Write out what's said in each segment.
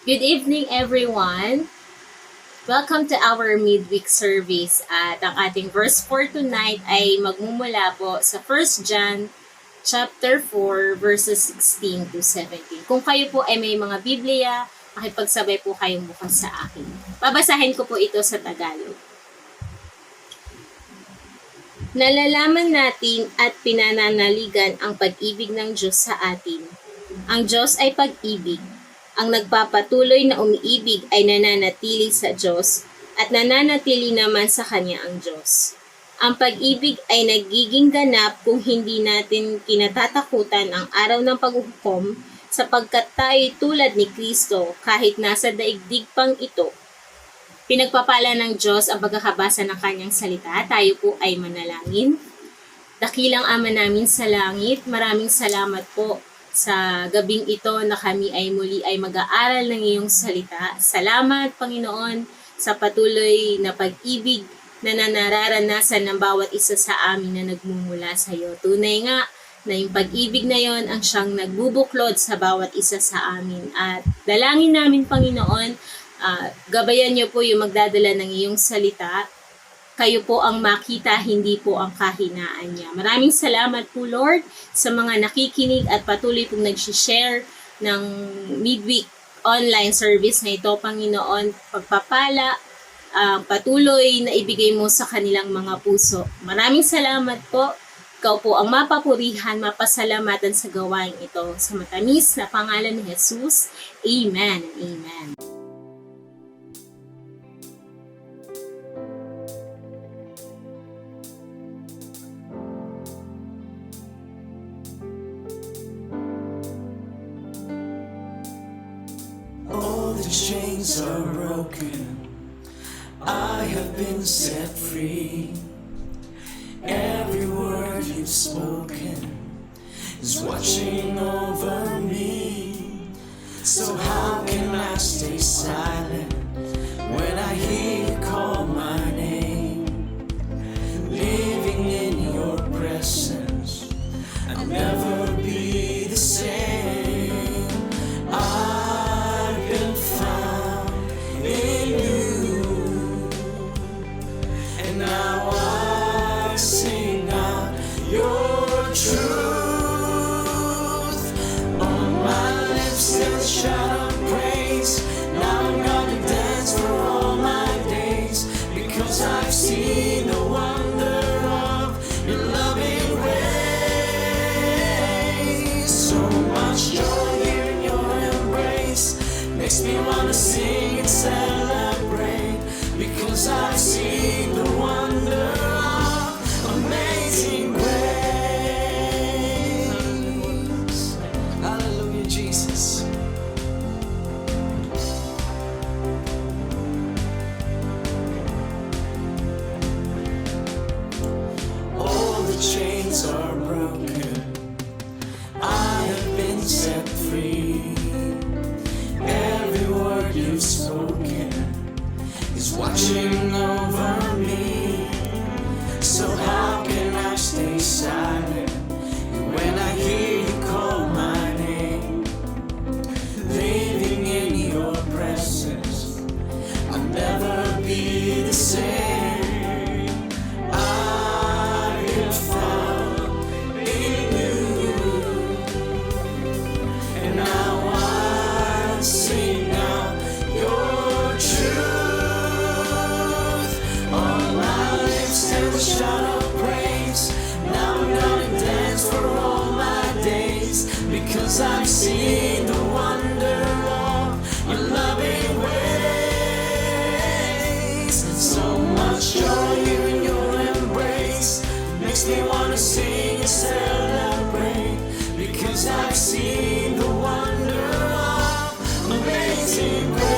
Good evening, everyone. Welcome to our midweek service. At ang ating verse for tonight ay magmumula po sa 1 John chapter 4 verses 16 to 17. Kung kayo po ay may mga Biblia, makipagsabay po kayong bukas sa akin. Babasahin ko po ito sa Tagalog. Nalalaman natin at pinananaligan ang pag-ibig ng Diyos sa atin. Ang Diyos ay pag-ibig. Ang nagpapatuloy na umiibig ay nananatili sa Diyos at nananatili naman sa Kanya ang Diyos. Ang pag-ibig ay nagiging ganap kung hindi natin kinatatakutan ang araw ng paghuhukom sapagkat tayo tulad ni Kristo kahit nasa daigdig pang ito. Pinagpapala ng Diyos ang pagkakabasa ng Kanyang salita. Tayo po ay manalangin. Dakilang Ama namin sa langit, maraming salamat po sa gabing ito na kami ay muli ay mag-aaral ng iyong salita. Salamat, Panginoon, sa patuloy na pag-ibig na nararanasan ng bawat isa sa amin na nagmumula sa iyo. Tunay nga na yung pag-ibig na yon ang siyang nagbubuklod sa bawat isa sa amin. At dalangin namin, Panginoon, gabayan niyo po yung magdadala ng iyong salita. Kayo po ang makita, hindi po ang kahinaan niya. Maraming salamat po, Lord, sa mga nakikinig at patuloy pong nag-share ng midweek online service na ito, Panginoon. Pagpapala, patuloy na ibigay mo sa kanilang mga puso. Maraming salamat po. Ikaw po ang mapapurihan, mapasalamatan sa gawain ito. Sa matamis na pangalan ni Jesus, Amen and Amen. The chains are broken, I have been set free. Every word you've spoken is watching over me. So how can I stay silent when I hear you call my name? Living in your presence, I'll never be the same. I've seen the wonder of your loving ways. So much joy here in your embrace makes me want to sing and celebrate, because I've seen the wonder of amazing grace. Hallelujah, Jesus. Chains are broken, I have been set free. Every word you've spoken is watching over me. So how can I stay silent when I hear you call my name? Living in your presence, I'll never be the same. Because I've seen the wonder of your loving ways. So much joy here in your embrace makes me want to sing and celebrate, because I've seen the wonder of amazing grace.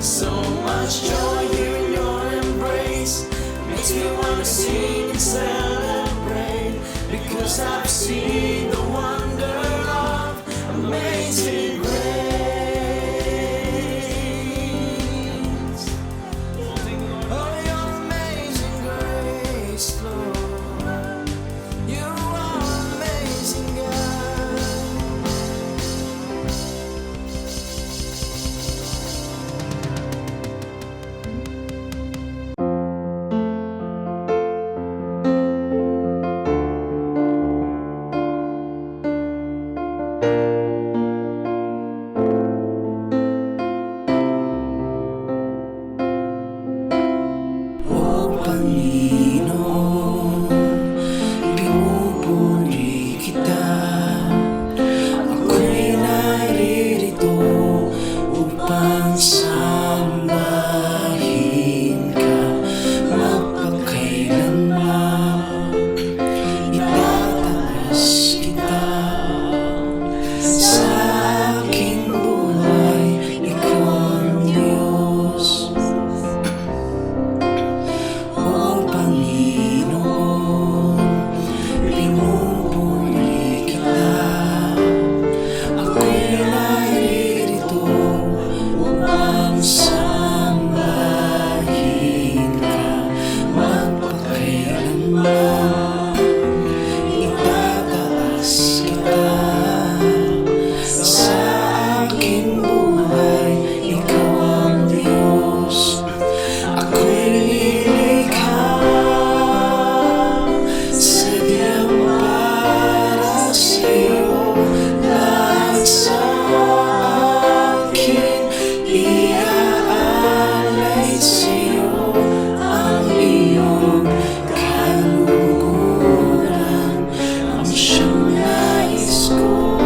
So much joy here in your embrace. Makes me wanna sing and celebrate. Because I've seen the wonder of amazing grace. Oh, your amazing grace, Lord. You are amazing, God. O Panginoon, pinupuri kita. Ako'y naririto upang sambahin ka. Mapagkailanman itataas kita. Sa aking buhay, ikaw ang Diyos. O Panginoon, pinupuri kita. Ako'y naririto upang sambahin ka. Magpakailanman itataas kita. Sa aking buhay, ikaw ang Diyos. Ako'y nilikha sadyang para sa'yo. Lahat sa akin iaalay sa'yo. Ang iyong kaluguran ang siyang nais ko.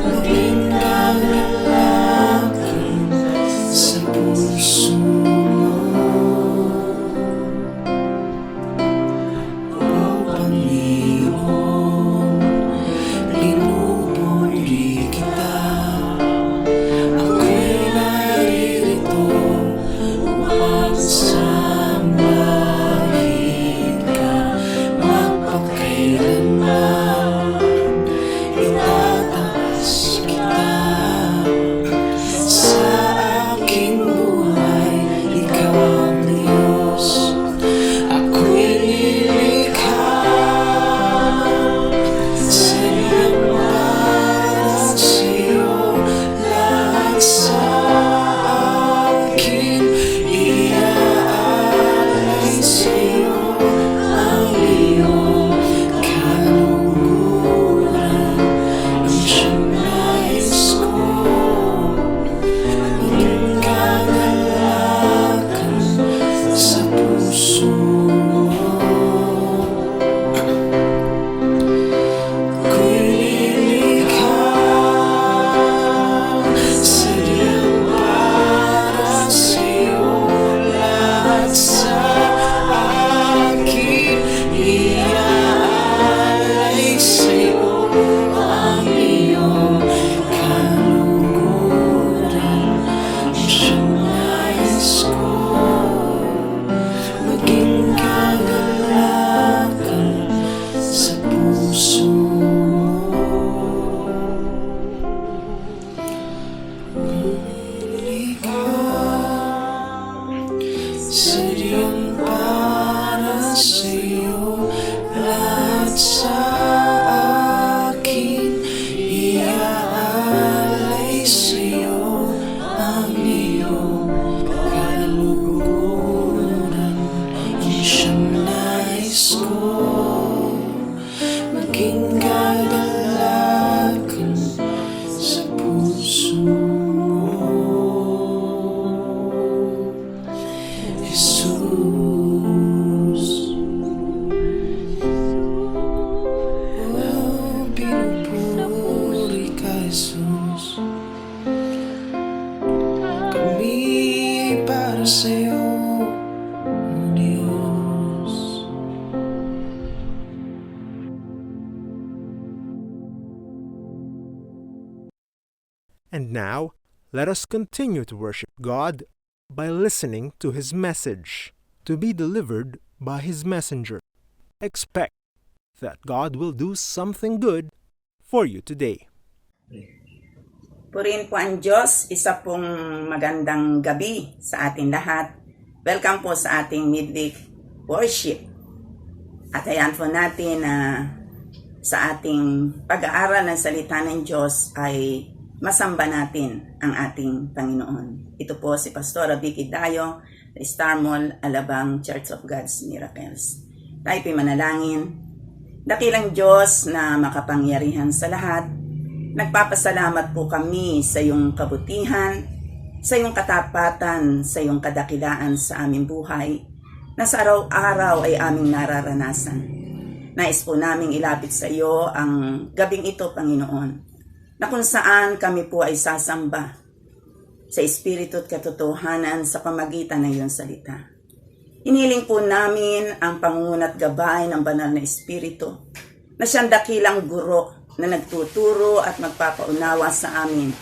Maging kagalakan sa puso mo. O Panginoon, pinupuri kita. Ako'y naririto upang sambahin ka. Magpakailanman itataas kita. Sa aking buhay, ikaw ang Diyos. Ako'y nilikha sadyang para sa'yo. Lahat sa akin iaalay sa'yo. Ang iyong kaluguran ang siyang nais ko. Maging kagalakan sa puso mo. Ako'y nilikha sadyang para sa'yo. Lahat sa akin iaalay sa'yo. Ang iyong kaluguran ang siyang nais ko. Maging kagalakan sa puso mo. Nilikha sadyang para sa'yo. Lahat sa akin iaalay sa'yo. Ang iyong kaluguran ang siyang nais ko. Maging kagalakan sa puso mo. Jesus, oh, pinupuri ka, Jesus. Kami ay para sa'yo, oh Diyos. And now, Let us continue to worship God by listening to His message, to be delivered by His messenger. Expect that God will do something good for you today. Purihin po ang Diyos, isa pong magandang gabi sa ating lahat. Welcome po sa ating midweek worship. At ayan po natin na sa ating pag-aaral ng salita ng Diyos ay masamba natin ang ating Panginoon. Ito po si Pastora Vicky Dayo, sa Star Mall, Alabang Church of God's Miracles. Tayo po'y manalangin. Dakilang Diyos na makapangyarihan sa lahat, nagpapasalamat po kami sa iyong kabutihan, sa iyong katapatan, sa iyong kadakilaan sa aming buhay, na sa araw-araw ay aming nararanasan. Nais po naming ilapit sa iyo ang gabing ito, Panginoon, na kung saan kami po ay sasamba sa Espiritu at katotohanan sa pamagitan ng iyong salita. Iniling po namin ang pangunat gabay ng banal na Espiritu, na siyang dakilang guro na nagtuturo at magpapaunawa sa amin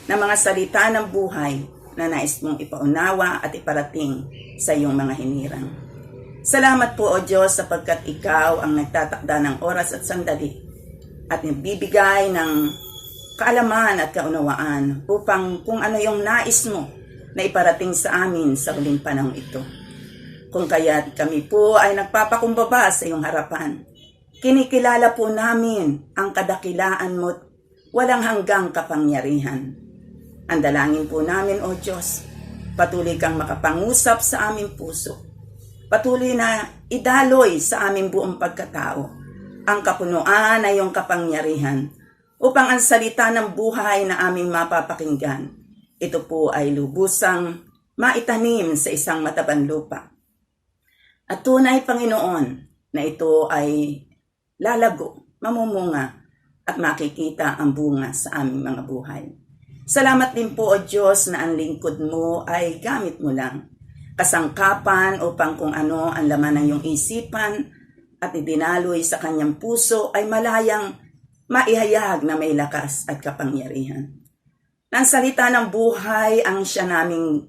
ng mga salita ng buhay na nais mong ipaunawa at iparating sa iyong mga hinirang. Salamat po, O Diyos, sapagkat ikaw ang nagtatakda ng oras at sandali at nagbibigay ng kaalaman at kaunawaan upang kung ano yung nais mo na iparating sa amin sa huling panahon ito. Kung kaya't kami po ay nagpapakumbaba sa iyong harapan, kinikilala po namin ang kadakilaan mo't walang hanggang kapangyarihan. Ang dalangin po namin, O Diyos, patuloy kang makapangusap sa aming puso. Patuloy na idaloy sa aming buong pagkatao ang kapunuan na iyong kapangyarihan upang ang salita ng buhay na aming mapapakinggan, ito po ay lubusang maitanim sa isang matabang lupa. At tunay, Panginoon, na ito ay lalago, mamumunga, at makikita ang bunga sa aming mga buhay. Salamat din po, O Diyos, na ang lingkod mo ay gamit mo lang. Kasangkapan upang kung ano ang laman ng iyong isipan at idinaloy sa kanyang puso ay malayang maihayag na may lakas at kapangyarihan. Nang salita ng buhay ang siya naming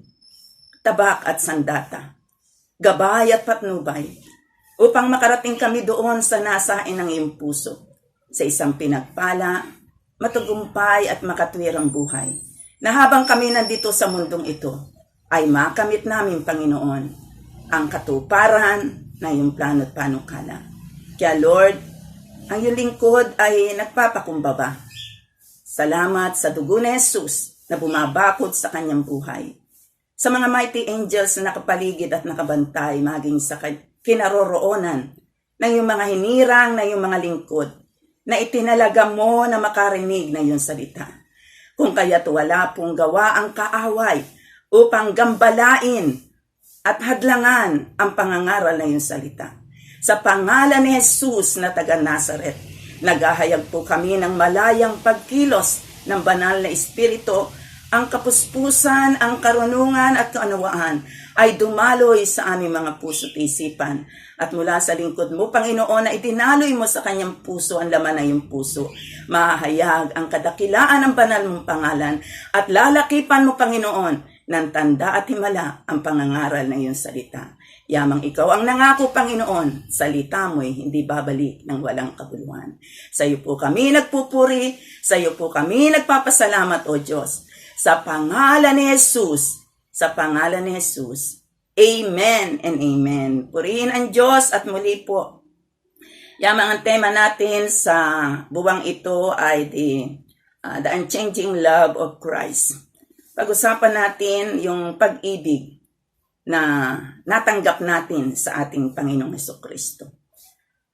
tabak at sandata, gabay at patnubay, upang makarating kami doon sa nasain ng iyong puso, sa isang pinagpala, matagumpay at makatwirang buhay, na habang kami nandito sa mundong ito, ay makamit namin, Panginoon, ang katuparan na iyong plano at panukala. Kaya Lord, ang iyong lingkod ay nagpapakumbaba. Salamat sa dugo ni Jesus na bumabakod sa kanyang buhay. Sa mga mighty angels na nakapaligid at nakabantay maging sa kinaroroonan ng iyong mga hinirang na iyong mga lingkod na itinalaga mo na makarinig na iyong salita. Kung kaya't wala pong gawa ang kaaway upang gambalain at hadlangan ang pangangaral na iyong salita. Sa pangalan ni Jesus na taga Nazaret, naghahayag po kami ng malayang pagkilos ng banal na Espiritu. Ang kapuspusan, ang karunungan at kaunawaan ay dumaloy sa aming mga puso at isipan. At mula sa lingkod mo, Panginoon, na idinaloy mo sa kanyang puso ang laman ng iyong puso. Mahahayag ang kadakilaan ng banal mong pangalan at lalakipan mo, Panginoon, ng tanda at himala ang pangangaral na iyong salita. Yamang ikaw ang nangako, Panginoon, salita mo'y hindi babalik ng walang kabuluhan. Sa iyo po kami nagpupuri, sa iyo po kami nagpapasalamat, O Diyos. Sa pangalan ni Jesus, sa pangalan ni Jesus. Amen and amen. Purihin ang Diyos at muli po. Yamang ang tema natin sa buwang ito ay the unchanging love of Christ. Pag-usapan natin yung pag-ibig na natanggap natin sa ating Panginoong Hesukristo.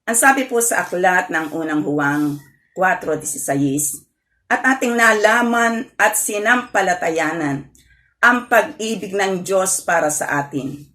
Ang sabi po sa aklat ng unang Huwang 4:16, at ating nalaman at sinampalatayanan ang pag-ibig ng Diyos para sa atin.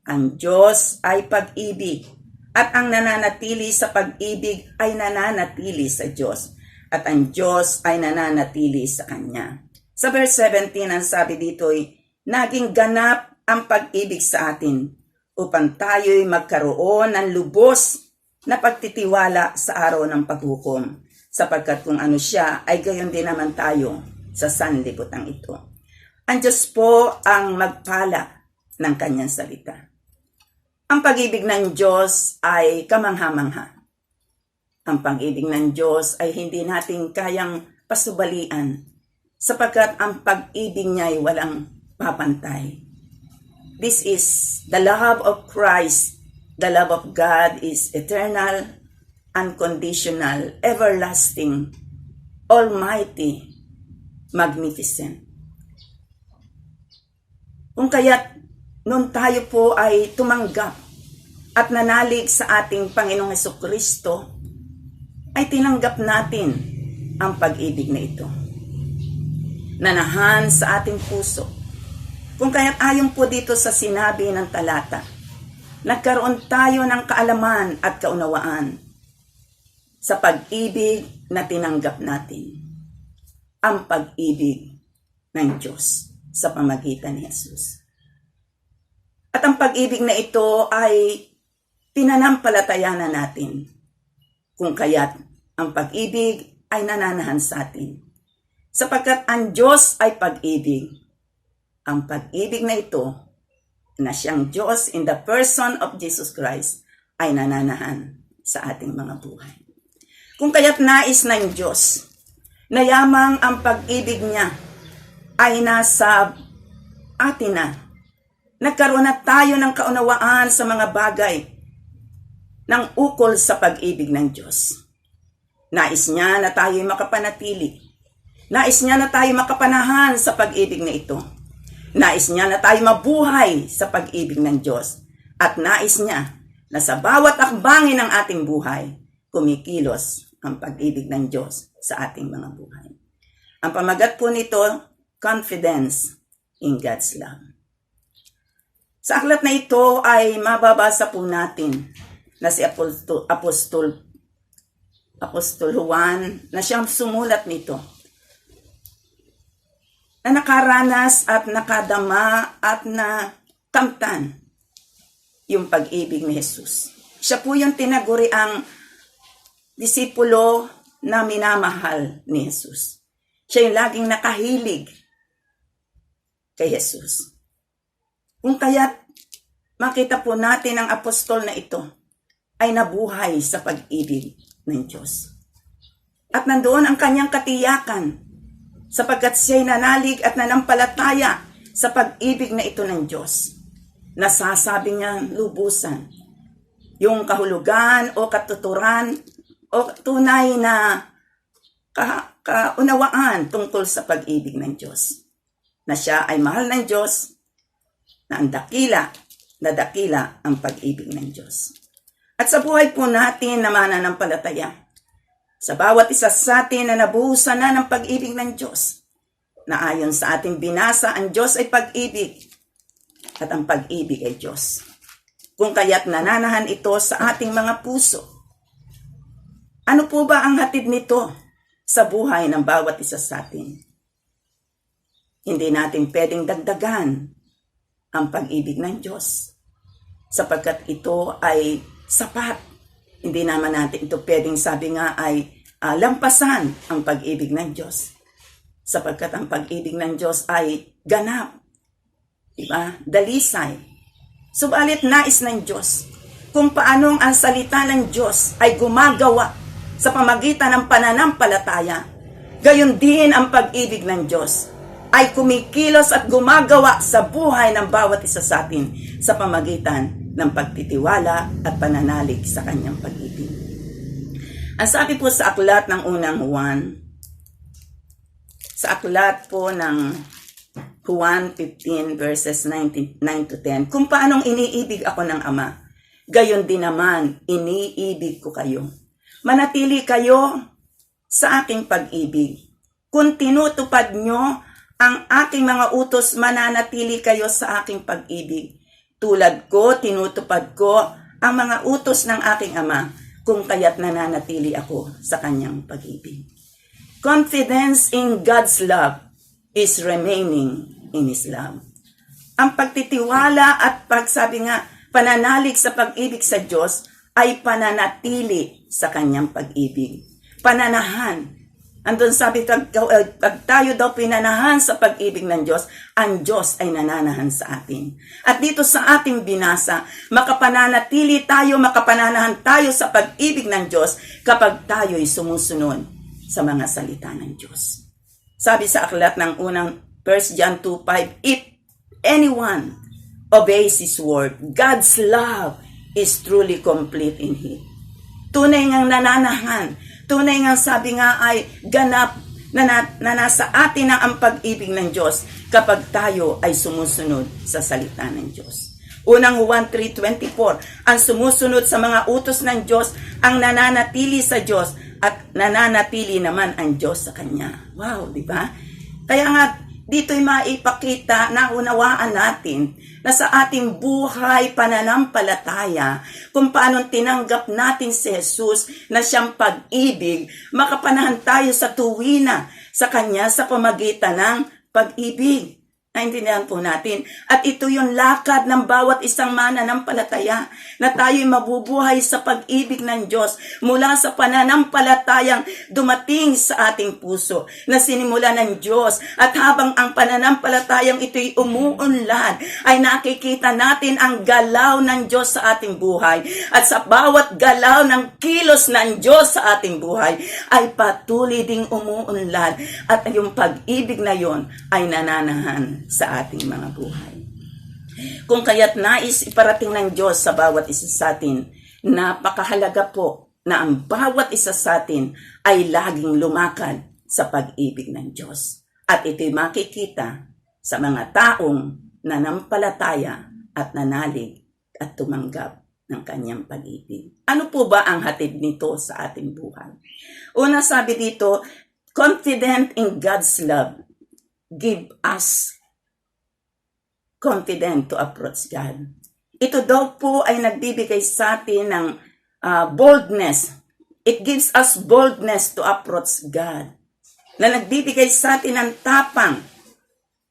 Ang Diyos ay pag-ibig at ang nananatili sa pag-ibig ay nananatili sa Diyos at ang Diyos ay nananatili sa Kanya. Sa verse 17, ang sabi dito ay, naging ganap ang pag-ibig sa atin upang tayo'y magkaroon ng lubos na pagtitiwala sa araw ng paghukom. Sapagkat kung ano siya, ay gayon din naman tayo sa sanlibutan ito. Ang Diyos po ang magpala ng kanyang salita. Ang pag-ibig ng Diyos ay kamangha-mangha. Ang pag-ibig ng Diyos ay hindi natin kayang pasubalian sapagkat ang pag-ibig niya ay walang papantay. This is the love of Christ. The love of God is eternal, unconditional, everlasting, almighty, magnificent. Kung kaya't noon tayo po ay tumanggap at nanalig sa ating Panginoong Hesukristo, ay tinanggap natin ang pag-ibig na ito. Nanahan sa ating puso. Kung kaya't ayon po dito sa sinabi ng talata, nagkaroon tayo ng kaalaman at kaunawaan sa pag-ibig na tinanggap natin. Ang pag-ibig ng Diyos sa pamagitan ni Jesus. At ang pag-ibig na ito ay pinanampalatayanan natin. Kung kaya't ang pag-ibig ay nananahan sa atin. Sapagkat ang Diyos ay pag-ibig. Ang pag-ibig na ito, na siyang Diyos in the person of Jesus Christ, ay nananahan sa ating mga buhay. Kung kaya't nais ng Diyos na yamang ang pag-ibig niya ay nasa atin na. Nagkaroon na tayo ng kaunawaan sa mga bagay ng ukol sa pag-ibig ng Diyos. Nais niya na tayo'y makapanatili. Nais niya na tayo makapanahan sa pag-ibig na ito. Nais niya na tayo mabuhay sa pag-ibig ng Diyos. At nais niya na sa bawat akbangin ng ating buhay, kumikilos ang pag-ibig ng Diyos sa ating mga buhay. Ang pamagat po nito, confidence in God's love. Sa aklat na ito ay mababasa po natin na si Apostol Juan na siyang sumulat nito, na nakaranas at nakadama at nakamtan yung pag-ibig ni Jesus. Siya po yung tinaguri ang disipulo na minamahal ni Jesus. Siya yung laging nakahilig kay Jesus. Kung kaya't makita po natin ang apostol na ito ay nabuhay sa pag-ibig ng Diyos. At nandoon ang kanyang katiyakan sapagkat siya'y nanalig at nanampalataya sa pag-ibig na ito ng Diyos. Nasasabi niya lubusan yung kahulugan o katuturan o tunay na kaunawaan tungkol sa pag-ibig ng Diyos. Na siya ay mahal ng Diyos, na ang dakila ang pag-ibig ng Diyos. At sa buhay po natin na mananampalataya, sa bawat isa sa atin na nabuhusan na ng pag-ibig ng Diyos, na ayon sa ating binasa, ang Diyos ay pag-ibig at ang pag-ibig ay Diyos. Kung kaya't nananahan ito sa ating mga puso, ano po ba ang hatid nito sa buhay ng bawat isa sa atin? Hindi natin pwedeng dagdagan ang pag-ibig ng Diyos sapagkat ito ay sapat. Hindi naman natin ito pwedeng sabi nga ay lampasan ang pag-ibig ng Diyos sapagkat ang pag-ibig ng Diyos ay ganap, diba? Dalisay. Subalit nais ng Diyos kung paanong ang salita ng Diyos ay gumagawa sa pamagitan ng pananampalataya, gayon din ang pag-ibig ng Diyos ay kumikilos at gumagawa sa buhay ng bawat isa sa atin sa pamagitan ng pagtitiwala at pananalig sa kanyang pag-ibig. Ang sabi po sa aklat ng unang Juan, sa aklat po ng Juan 15 verses 9 to 10, kung paanong iniibig ako ng Ama, gayon din naman iniibig ko kayo. Manatili kayo sa aking pag-ibig. Kung tinutupad nyo ang aking mga utos, mananatili kayo sa aking pag-ibig. Tulad ko, tinutupad ko ang mga utos ng aking Ama, kung kaya't nananatili ako sa kanyang pag-ibig. Confidence in God's love is remaining in His love. Ang pagtitiwala at pagsabi nga, pananalig sa pag-ibig sa Diyos ay pananatili sa kanyang pag-ibig. Pananahan Andun sabi, pag tayo daw pinanahan sa pag-ibig ng Diyos, ang Diyos ay nananahan sa atin. At dito sa ating binasa, makapananahan tayo sa pag-ibig ng Diyos kapag tayo ay sumusunod sa mga salita ng Diyos. Sabi sa aklat ng unang 1 John 2:5, if anyone obeys His word, God's love is truly complete in Him. Tunay ngang nananahan, tunay ngang sabi nga ay ganap na nasa atin ang pag-ibig ng Diyos kapag tayo ay sumusunod sa salita ng Diyos. Unang Juan 3:24, ang sumusunod sa mga utos ng Diyos ang nananatili sa Diyos at nananatili naman ang Diyos sa Kanya. Wow, di ba? Kaya nga, dito'y maipakita na unawaan natin na sa ating buhay pananampalataya, kung paano tinanggap natin si Jesus na siyang pag-ibig, makapanahan tayo sa tuwina sa Kanya sa pamagitan ng pag-ibig. Naintindihan po natin. At ito yung lakad ng bawat isang mananampalataya na tayo'y mabubuhay sa pag-ibig ng Diyos mula sa pananampalatayang dumating sa ating puso na sinimula ng Diyos. At habang ang pananampalatayang ito'y umuunlad, ay nakikita natin ang galaw ng Diyos sa ating buhay. At sa bawat galaw ng kilos ng Diyos sa ating buhay, ay patuloy ding umuunlad. At yung pag-ibig na yon ay nananahan sa ating mga buhay. Kung kaya't nais iparating ng Diyos sa bawat isa sa atin, napakahalaga po na ang bawat isa sa atin ay laging lumakad sa pag-ibig ng Diyos. At ito'y makikita sa mga taong nanampalataya at nanalig at tumanggap ng Kanyang pag-ibig. Ano po ba ang hatid nito sa ating buhay? Una, sabi dito, confident in God's love give us confident to approach God. Ito daw po ay nagbibigay sa atin ng boldness. It gives us boldness to approach God. Na nagbibigay sa atin ng tapang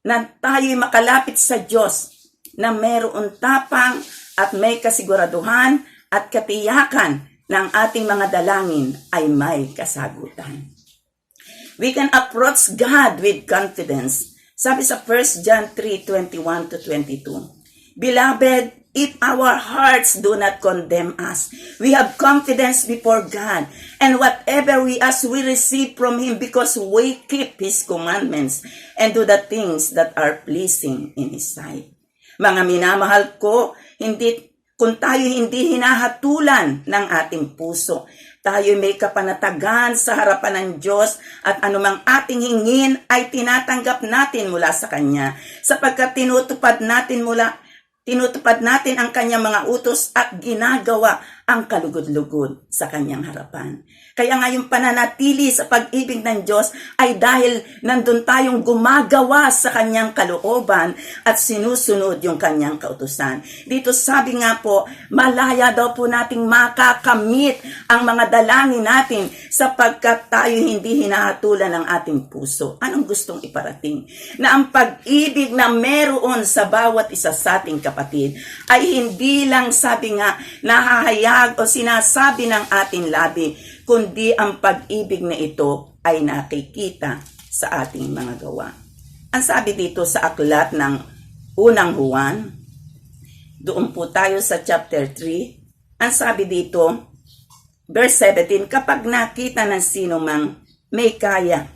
na tayo'y makalapit sa Diyos na mayroon tapang at may kasiguraduhan at katiyakan na ang ating mga dalangin ay may kasagutan. We can approach God with confidence. Sabi sa 1 John 3:21-22, Beloved, if our hearts do not condemn us, we have confidence before God, and whatever we ask we receive from Him because we keep His commandments and do the things that are pleasing in His sight. Mga minamahal ko, kung tayo hindi hinahatulan ng ating puso, tayo may kapanatagan sa harapan ng Diyos at anumang ating hingin ay tinatanggap natin mula sa Kanya sapagkat tinutupad natin ang Kanyang mga utos at ginagawa ang kalugod-lugod sa Kanyang harapan. Kaya nga yung pananatili sa pag-ibig ng Diyos ay dahil nandun tayong gumagawa sa Kanyang kalooban at sinusunod yung Kanyang kautusan. Dito sabi nga po, malaya daw po nating makakamit ang mga dalangin natin sapagkat tayo hindi hinahatulan ng ating puso. Anong gustong iparating? Na ang pag-ibig na meron sa bawat isa sa ating kapatid ay hindi lang sabi nga nahahayag o sinasabi ng ating labi, kundi ang pag-ibig na ito ay nakikita sa ating mga gawa. Ang sabi dito sa aklat ng unang Juan, doon po tayo sa chapter 3, ang sabi dito, verse 17, kapag nakita ng sino mang may kaya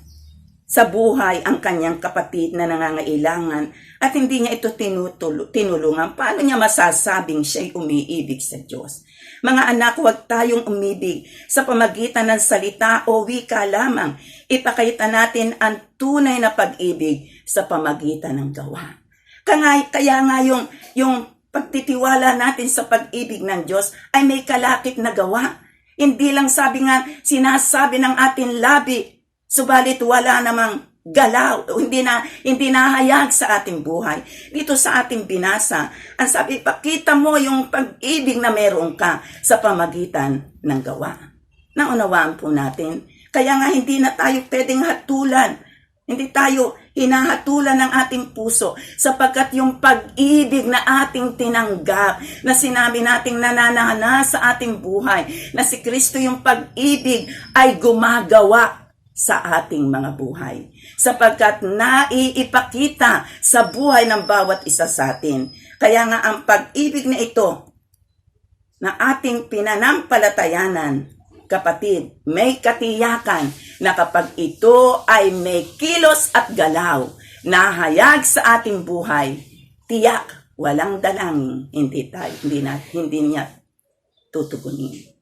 sa buhay ang kanyang kapatid na nangangailangan at hindi niya ito tinulungan, paano niya masasabing siya'y umiibig sa Diyos? Mga anak, huwag tayong umibig sa pamagitan ng salita o wika lamang. Ipakita natin ang tunay na pag-ibig sa pamagitan ng gawa. Kaya nga yung pagtitiwala natin sa pag-ibig ng Diyos ay may kalakip na gawa. Hindi lang sinasabi ng ating labi, subalit wala namang galaw, hindi nahayag sa ating buhay. Dito sa ating binasa, ang sabi, pakita mo yung pag-ibig na meron ka sa pamagitan ng gawa. Naunawaan po natin. Kaya nga hindi na tayo pwedeng hatulan. Hindi tayo hinahatulan ng ating puso sapagkat yung pag-ibig na ating tinanggap, na sinabi nating nananana sa ating buhay, na si Kristo yung pag-ibig ay gumagawa sa ating mga buhay. Sapagkat naiipakita sa buhay ng bawat isa sa atin. Kaya nga ang pag-ibig na ito na ating pinanampalatayanan, kapatid, may katiyakan na kapag ito ay may kilos at galaw na hayag sa ating buhay, tiyak, walang dalangin, hindi niya tutugunin.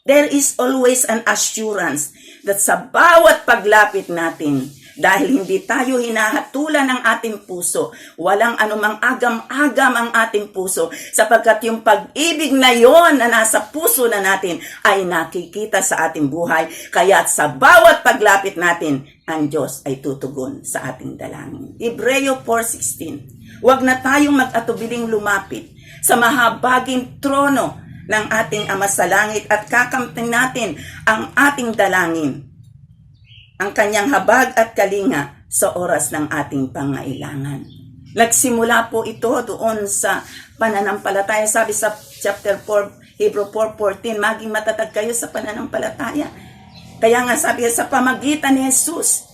There is always an assurance that sa bawat paglapit natin, dahil hindi tayo hinahatulan ng ating puso, walang anumang agam-agam ang ating puso, sapagkat yung pag-ibig na yon na nasa puso na natin ay nakikita sa ating buhay. Kaya sa bawat paglapit natin, ang Diyos ay tutugon sa ating dalangin. Hebreo 4:16. Huwag na tayong mag-atubiling lumapit sa mahabaging trono ng ating Ama sa langit at kakamtin natin ang ating dalangin, ang kanyang habag at kalinga sa oras ng ating pangailangan. Nagsimula po ito doon sa pananampalataya. Sabi sa chapter 4, Hebrew 4:14, maging matatag kayo sa pananampalataya. Kaya nga sabi sa pamagitan ni Jesus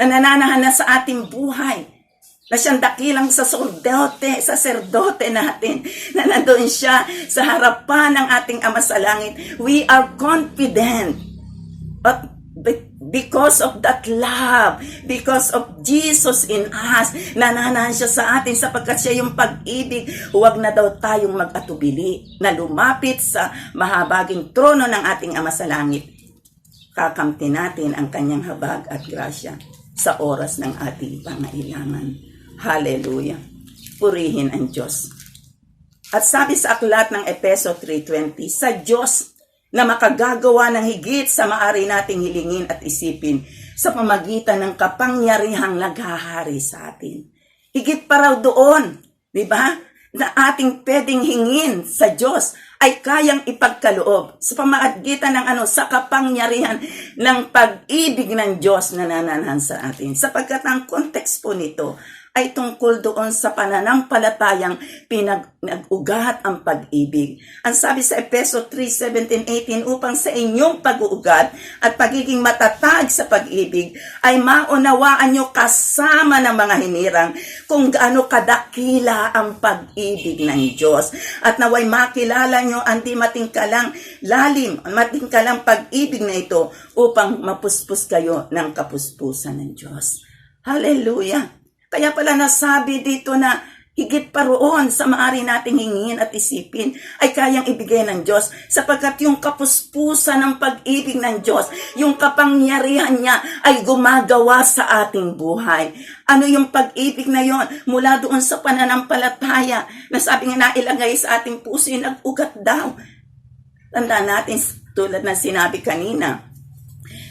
na nananahan na sa ating buhay, na siyang dakilang saserdote natin, na nandoon siya sa harapan ng ating Ama sa langit. We are confident because of that love, because of Jesus in us, nananahan siya sa atin sapagkat siya yung pag-ibig. Huwag na daw tayong mag-atubili na lumapit sa mahabaging trono ng ating Ama sa langit. Kakamti natin ang kanyang habag at grasya sa oras ng ating pangailangan. Hallelujah. Purihin ang Diyos. At sabi sa aklat ng Efeso 3:20, sa Diyos na makagagawa ng higit sa maaari nating hilingin at isipin sa pamagitan ng kapangyarihang naghahari sa atin. Higit pa raw doon, di ba? Na ating pwedeng hingin sa Diyos ay kayang ipagkaloob sa pamagitan ng sa kapangyarihan ng pag-ibig ng Diyos na nananahan sa atin. Sapagkat ang context po nito ay tungkol doon sa pananampalatayang pinag-ugat ang pag-ibig. Ang sabi sa Efeso 3:17-18, upang sa inyong pag-uugat at pagiging matatag sa pag-ibig ay maunawaan nyo kasama ng mga hinirang kung gaano kadakila ang pag-ibig ng Diyos. At naway makilala nyo ang di matingkalang lalim, matingkalang pag-ibig na ito upang mapuspos kayo ng kapuspusan ng Diyos. Hallelujah! Kaya pala nasabi dito na higit pa roon sa maaari nating hingin at isipin ay kayang ibigay ng Diyos sapagkat yung kapuspusan ng pag-ibig ng Diyos, yung kapangyarihan niya ay gumagawa sa ating buhay. Ano yung pag-ibig na yon? Mula doon sa pananampalataya na sabi nga nailagay sa ating puso, nag-ugat daw. Tandaan natin tulad na sinabi kanina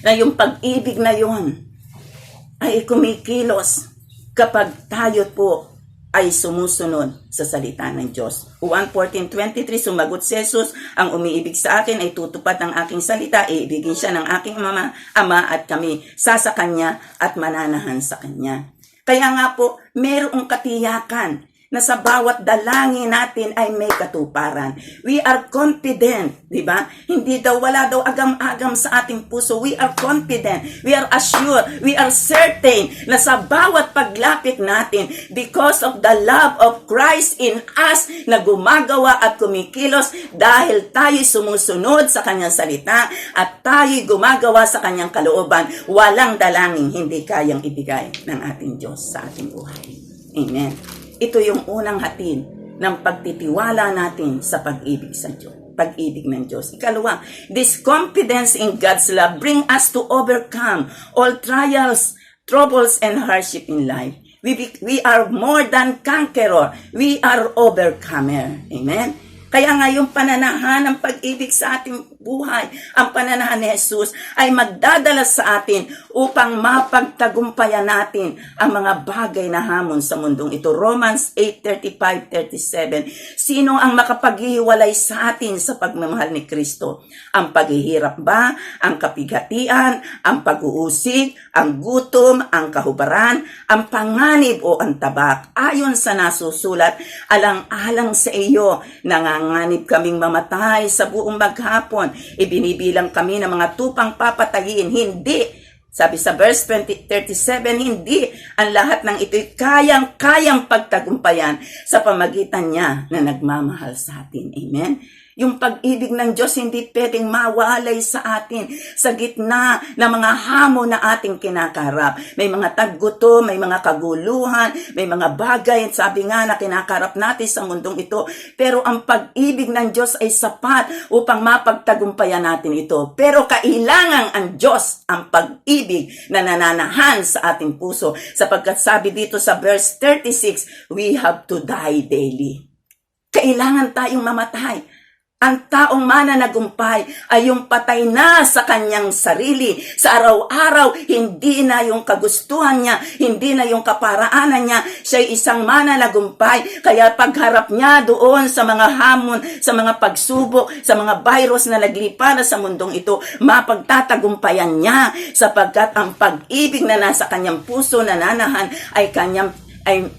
na yung pag-ibig na yon ay kumikilos kapag tayo po ay sumusunod sa salita ng Diyos. Juan 14:23, sumagot si Jesus, ang umiibig sa akin ay tutupad ng aking salita, iibigin siya ng aking ama at kami sa kanya at mananahan sa kanya. Kaya nga po, mayroong katiyakan na sa bawat dalangin natin ay may katuparan. We are confident, di ba? Hindi daw, wala daw agam-agam sa ating puso. We are confident, we are assured, we are certain na sa bawat paglapit natin, because of the love of Christ in us, na gumagawa at kumikilos dahil tayo'y sumusunod sa kanyang salita at tayo'y gumagawa sa kanyang kalooban, walang dalangin hindi kayang ibigay ng ating Diyos sa ating buhay. Amen. Ito yung unang hatid ng pagtitiwala natin sa pag-ibig sa Diyos, pag-ibig ng Diyos. Ikalawa, this confidence in God's love bring us to overcome all trials, troubles, and hardship in life. We are more than conqueror. We are overcomer. Amen? Kaya nga yung pananahan ng pag-ibig sa ating buhay, ang pananahan ni Jesus ay magdadala sa atin upang mapagtagumpayan natin ang mga bagay na hamon sa mundong ito. Romans 8:35-37. Sino ang makapaghiwalay sa atin sa pagmamahal ni Kristo? Ang paghihirap ba? Ang kapigatian? Ang pag-uusig? Ang gutom? Ang kahubaran? Ang panganib o ang tabak? Ayon sa nasusulat, alang-alang sa iyo, nanganganib kaming mamatay sa buong maghapon. Ibinibilang kami ng mga tupang papatayin, hindi Sabi sa verse 37, hindi ang lahat ng ito'y kayang-kayang pagtagumpayan sa pamagitan niya na nagmamahal sa atin. Amen? Yung pag-ibig ng Diyos hindi pwedeng mawalay sa atin sa gitna ng mga hamon na ating kinakarap. May mga taggutom, may mga kaguluhan, may mga bagay, sabi nga na kinakarap natin sa mundong ito. Pero ang pag-ibig ng Diyos ay sapat upang mapagtagumpayan natin ito. Pero kailangan ang Diyos ang pag-ibig na nananahan sa ating puso. Sapagkat sabi dito sa verse 36, we have to die daily. Kailangan tayong mamatay. Ang taong mananagumpay ay yung patay na sa kanyang sarili. Sa araw-araw, hindi na yung kagustuhan niya, hindi na yung kaparaanan niya. Siya'y isang mananagumpay. Kaya pagharap niya doon sa mga hamon, sa mga pagsubok, sa mga virus na naglipa na sa mundong ito, mapagtatagumpayan niya sapagkat ang pag-ibig na nasa kanyang puso nananahan ay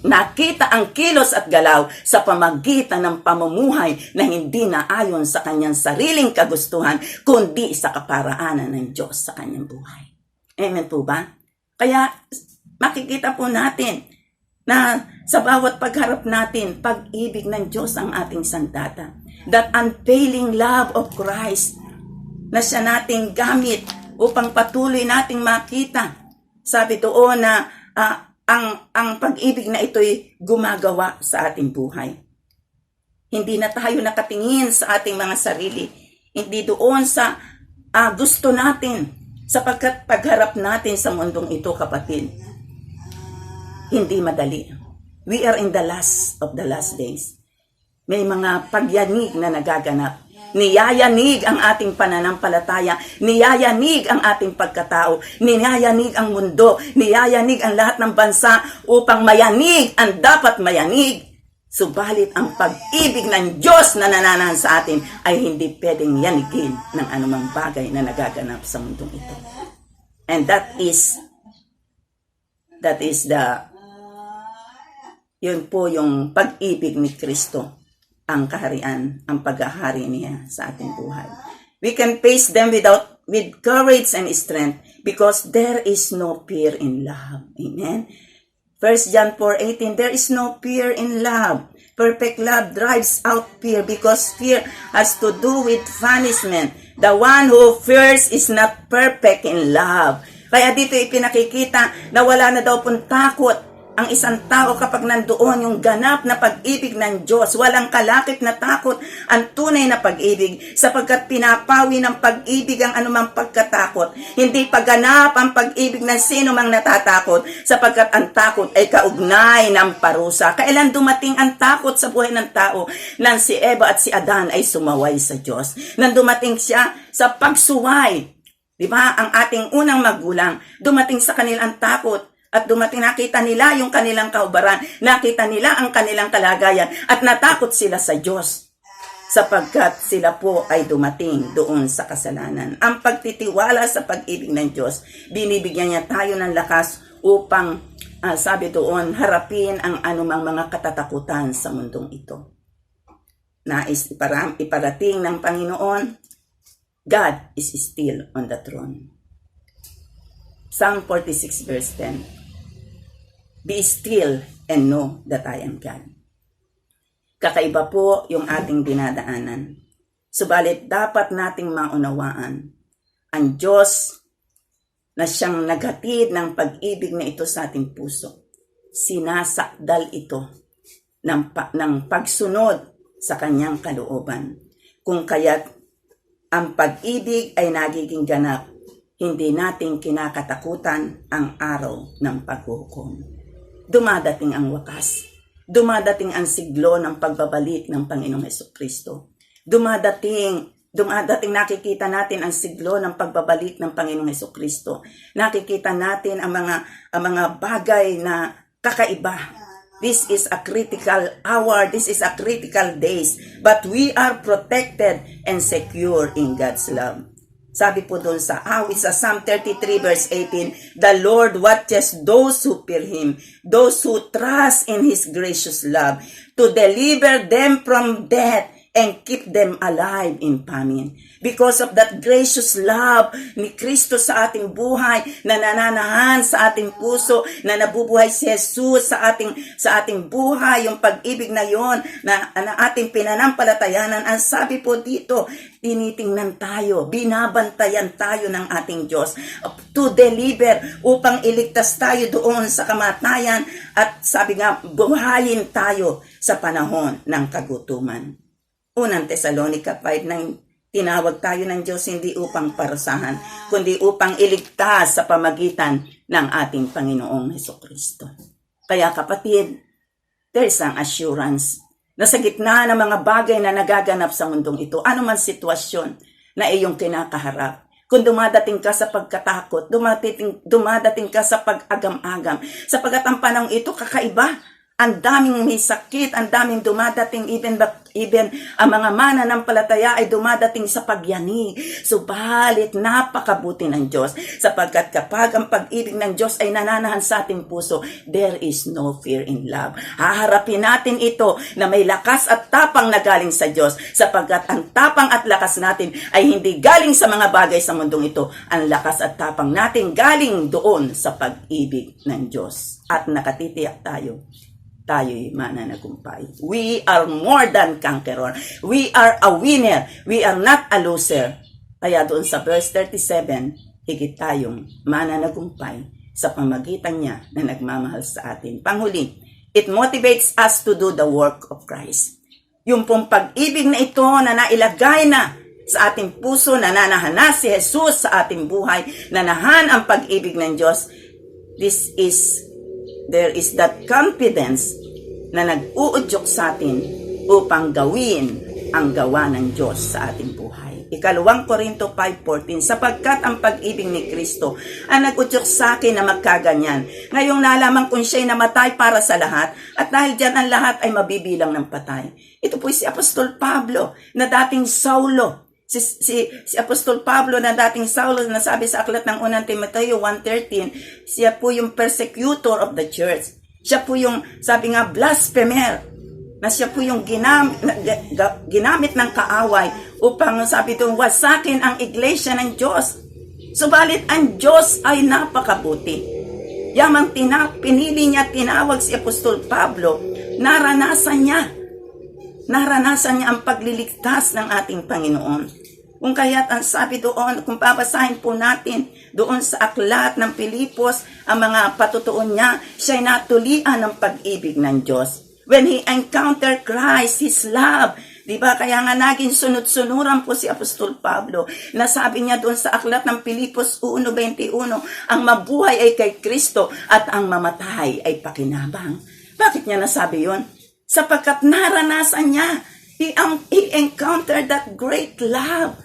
nakita ang kilos at galaw sa pamagitan ng pamumuhay na hindi na ayon sa kanyang sariling kagustuhan, kundi sa kaparaanan ng Diyos sa kanyang buhay. Amen po ba? Kaya makikita po natin na sa bawat pagharap natin, pag-ibig ng Diyos ang ating sandata. That unfailing love of Christ na siya nating gamit upang patuloy nating makita. Sabi doon na ang pag-ibig na ito'y gumagawa sa ating buhay. Hindi na tayo nakatingin sa ating mga sarili. Hindi doon sa gusto natin. Sapagkat pagharap natin sa mundong ito, kapatid, hindi madali. We are in the last of the last days. May mga pagyanig na nagaganap. Niyayanig ang ating pananampalataya, niyayanig ang ating pagkatao, niyayanig ang mundo, niyayanig ang lahat ng bansa upang mayanig ang dapat mayanig. Subalit ang pag-ibig ng Diyos na nananahan sa atin ay hindi pwedeng yanigin ng anumang bagay na nagaganap sa mundong ito. And yun po yung pag-ibig ni Kristo. Ang kaharian, ang paghahari niya sa ating buhay. We can face them with courage and strength because there is no fear in love. Amen? 1 John 4:18, there is no fear in love. Perfect love drives out fear because fear has to do with punishment. The one who fears is not perfect in love. Kaya dito ipinakikita na wala na daw pong takot ang isang tao kapag nandoon yung ganap na pag-ibig ng Diyos. Walang kalakip na takot ang tunay na pag-ibig sapagkat pinapawi ng pag-ibig ang anumang pagkatakot. Hindi pagganap ang pag-ibig ng sino mang natatakot sapagkat ang takot ay kaugnay ng parusa. Kailan dumating ang takot sa buhay ng tao? Nang si Eva at si Adan ay sumaway sa Diyos. Nang dumating siya sa pagsuway. Diba? Ang ating unang magulang, dumating sa kanilang takot. At dumating, nakita nila yung kanilang kaubaran, nakita nila ang kanilang kalagayan, at natakot sila sa Diyos. Sapagkat sila po ay dumating doon sa kasalanan. Ang pagtitiwala sa pag-ibig ng Diyos, binibigyan niya tayo ng lakas upang, sabi doon, harapin ang anumang mga katatakutan sa mundong ito. Nais iparating ng Panginoon, God is still on the throne. Psalm 46 verse 10. Be still and know that I am God. Kakaiba po yung ating dinadaanan. Subalit dapat nating maunawaan ang Diyos na siyang naghatid ng pag-ibig na ito sa ating puso. Sinasakdal ito ng pagsunod sa kanyang kalooban. Kung kaya't ang pag-ibig ay nagiging ganap, hindi natin kinakatakutan ang araw ng paghuhukom. Dumadating ang wakas. Dumadating ang siglo ng pagbabalik ng Panginoong Hesukristo. Dumadating nakikita natin ang siglo ng pagbabalik ng Panginoong Hesukristo. Nakikita natin ang mga bagay na kakaiba. This is a critical hour. This is a critical days. But we are protected and secure in God's love. Sabi po doon sa awit sa Psalm 33 verse 18, the Lord watches those who fear Him, those who trust in His gracious love, to deliver them from death and keep them alive in famine. Because of that gracious love ni Kristo sa ating buhay, na nananahan sa ating puso, na nabubuhay si Jesus sa ating buhay, yung pag-ibig na yon na ating pinanampalatayanan. Ang sabi po dito, tinitingnan tayo, binabantayan tayo ng ating Diyos to deliver, upang iligtas tayo doon sa kamatayan, at sabi nga, buhayin tayo sa panahon ng kagutuman. Unang Tesalonica 5:9, tinawag tayo ng Diyos hindi upang parusahan, kundi upang iligtas sa pamagitan ng ating Panginoong Hesukristo. Kaya kapatid, there's an assurance na sa gitna ng mga bagay na nagaganap sa mundong ito, anuman sitwasyon na iyong kinakaharap, kung dumadating ka sa pagkatakot, dumadating ka sa pag-agam-agam, sapagkat ang panahon ito kakaiba, ang daming may sakit, ang daming dumadating, even ang mga mananampalataya ay dumadating sa pagyani. Subalit napakabuti ng Diyos, sapagkat kapag ang pag-ibig ng Diyos ay nananahan sa ating puso, there is no fear in love. Haharapin natin ito na may lakas at tapang na galing sa Diyos, sapagkat ang tapang at lakas natin ay hindi galing sa mga bagay sa mundong ito. Ang lakas at tapang natin galing doon sa pag-ibig ng Diyos. At nakatitiyak tayo'y mananagumpay. We are more than conqueror. We are a winner. We are not a loser. Kaya doon sa verse 37, higit tayong mananagumpay sa pamagitan niya na nagmamahal sa atin. Panghuli, it motivates us to do the work of Christ. Yung pong pag-ibig na ito na nailagay na sa ating puso, nananahan si Jesus sa ating buhay, nanahan ang pag-ibig ng Diyos, there is that confidence na nag-uudyok sa atin upang gawin ang gawa ng Diyos sa ating buhay. Ikalawang Korinto 5:14, sapagkat ang pag-ibig ni Kristo ang nag-udyok sa akin na magkaganyan. Ngayong nalaman kong siya'y namatay para sa lahat, at dahil dyan ang lahat ay mabibilang ng patay. Ito po si Apostol Pablo na dating Saulo. Si Apostol Pablo na dating Saulo, na sabi sa aklat ng 1 Timoteo 1:13, siya po yung persecutor of the church. Siya po yung, sabi nga, blasphemer, na siya po yung ginamit ng kaaway upang, sabi doon, wasakin ang iglesia ng Diyos. Subalit ang Diyos ay napakabuti. Yamang pinili niya, tinawag si Apostol Pablo, naranasan niya ang pagliligtas ng ating Panginoon. Kung kaya't ang sabi doon, kung babasahin po natin doon sa aklat ng Pilipos, ang mga patutuon niya, siya'y natulian ng pag-ibig ng Diyos. When he encountered Christ, His love, diba? Kaya nga naging sunod-sunuran po si Apostol Pablo, na sabi niya doon sa aklat ng Pilipos 1:21, ang mabuhay ay kay Kristo at ang mamatay ay pakinabang. Bakit niya nasabi yun? Sapagkat naranasan niya, he encountered that great love,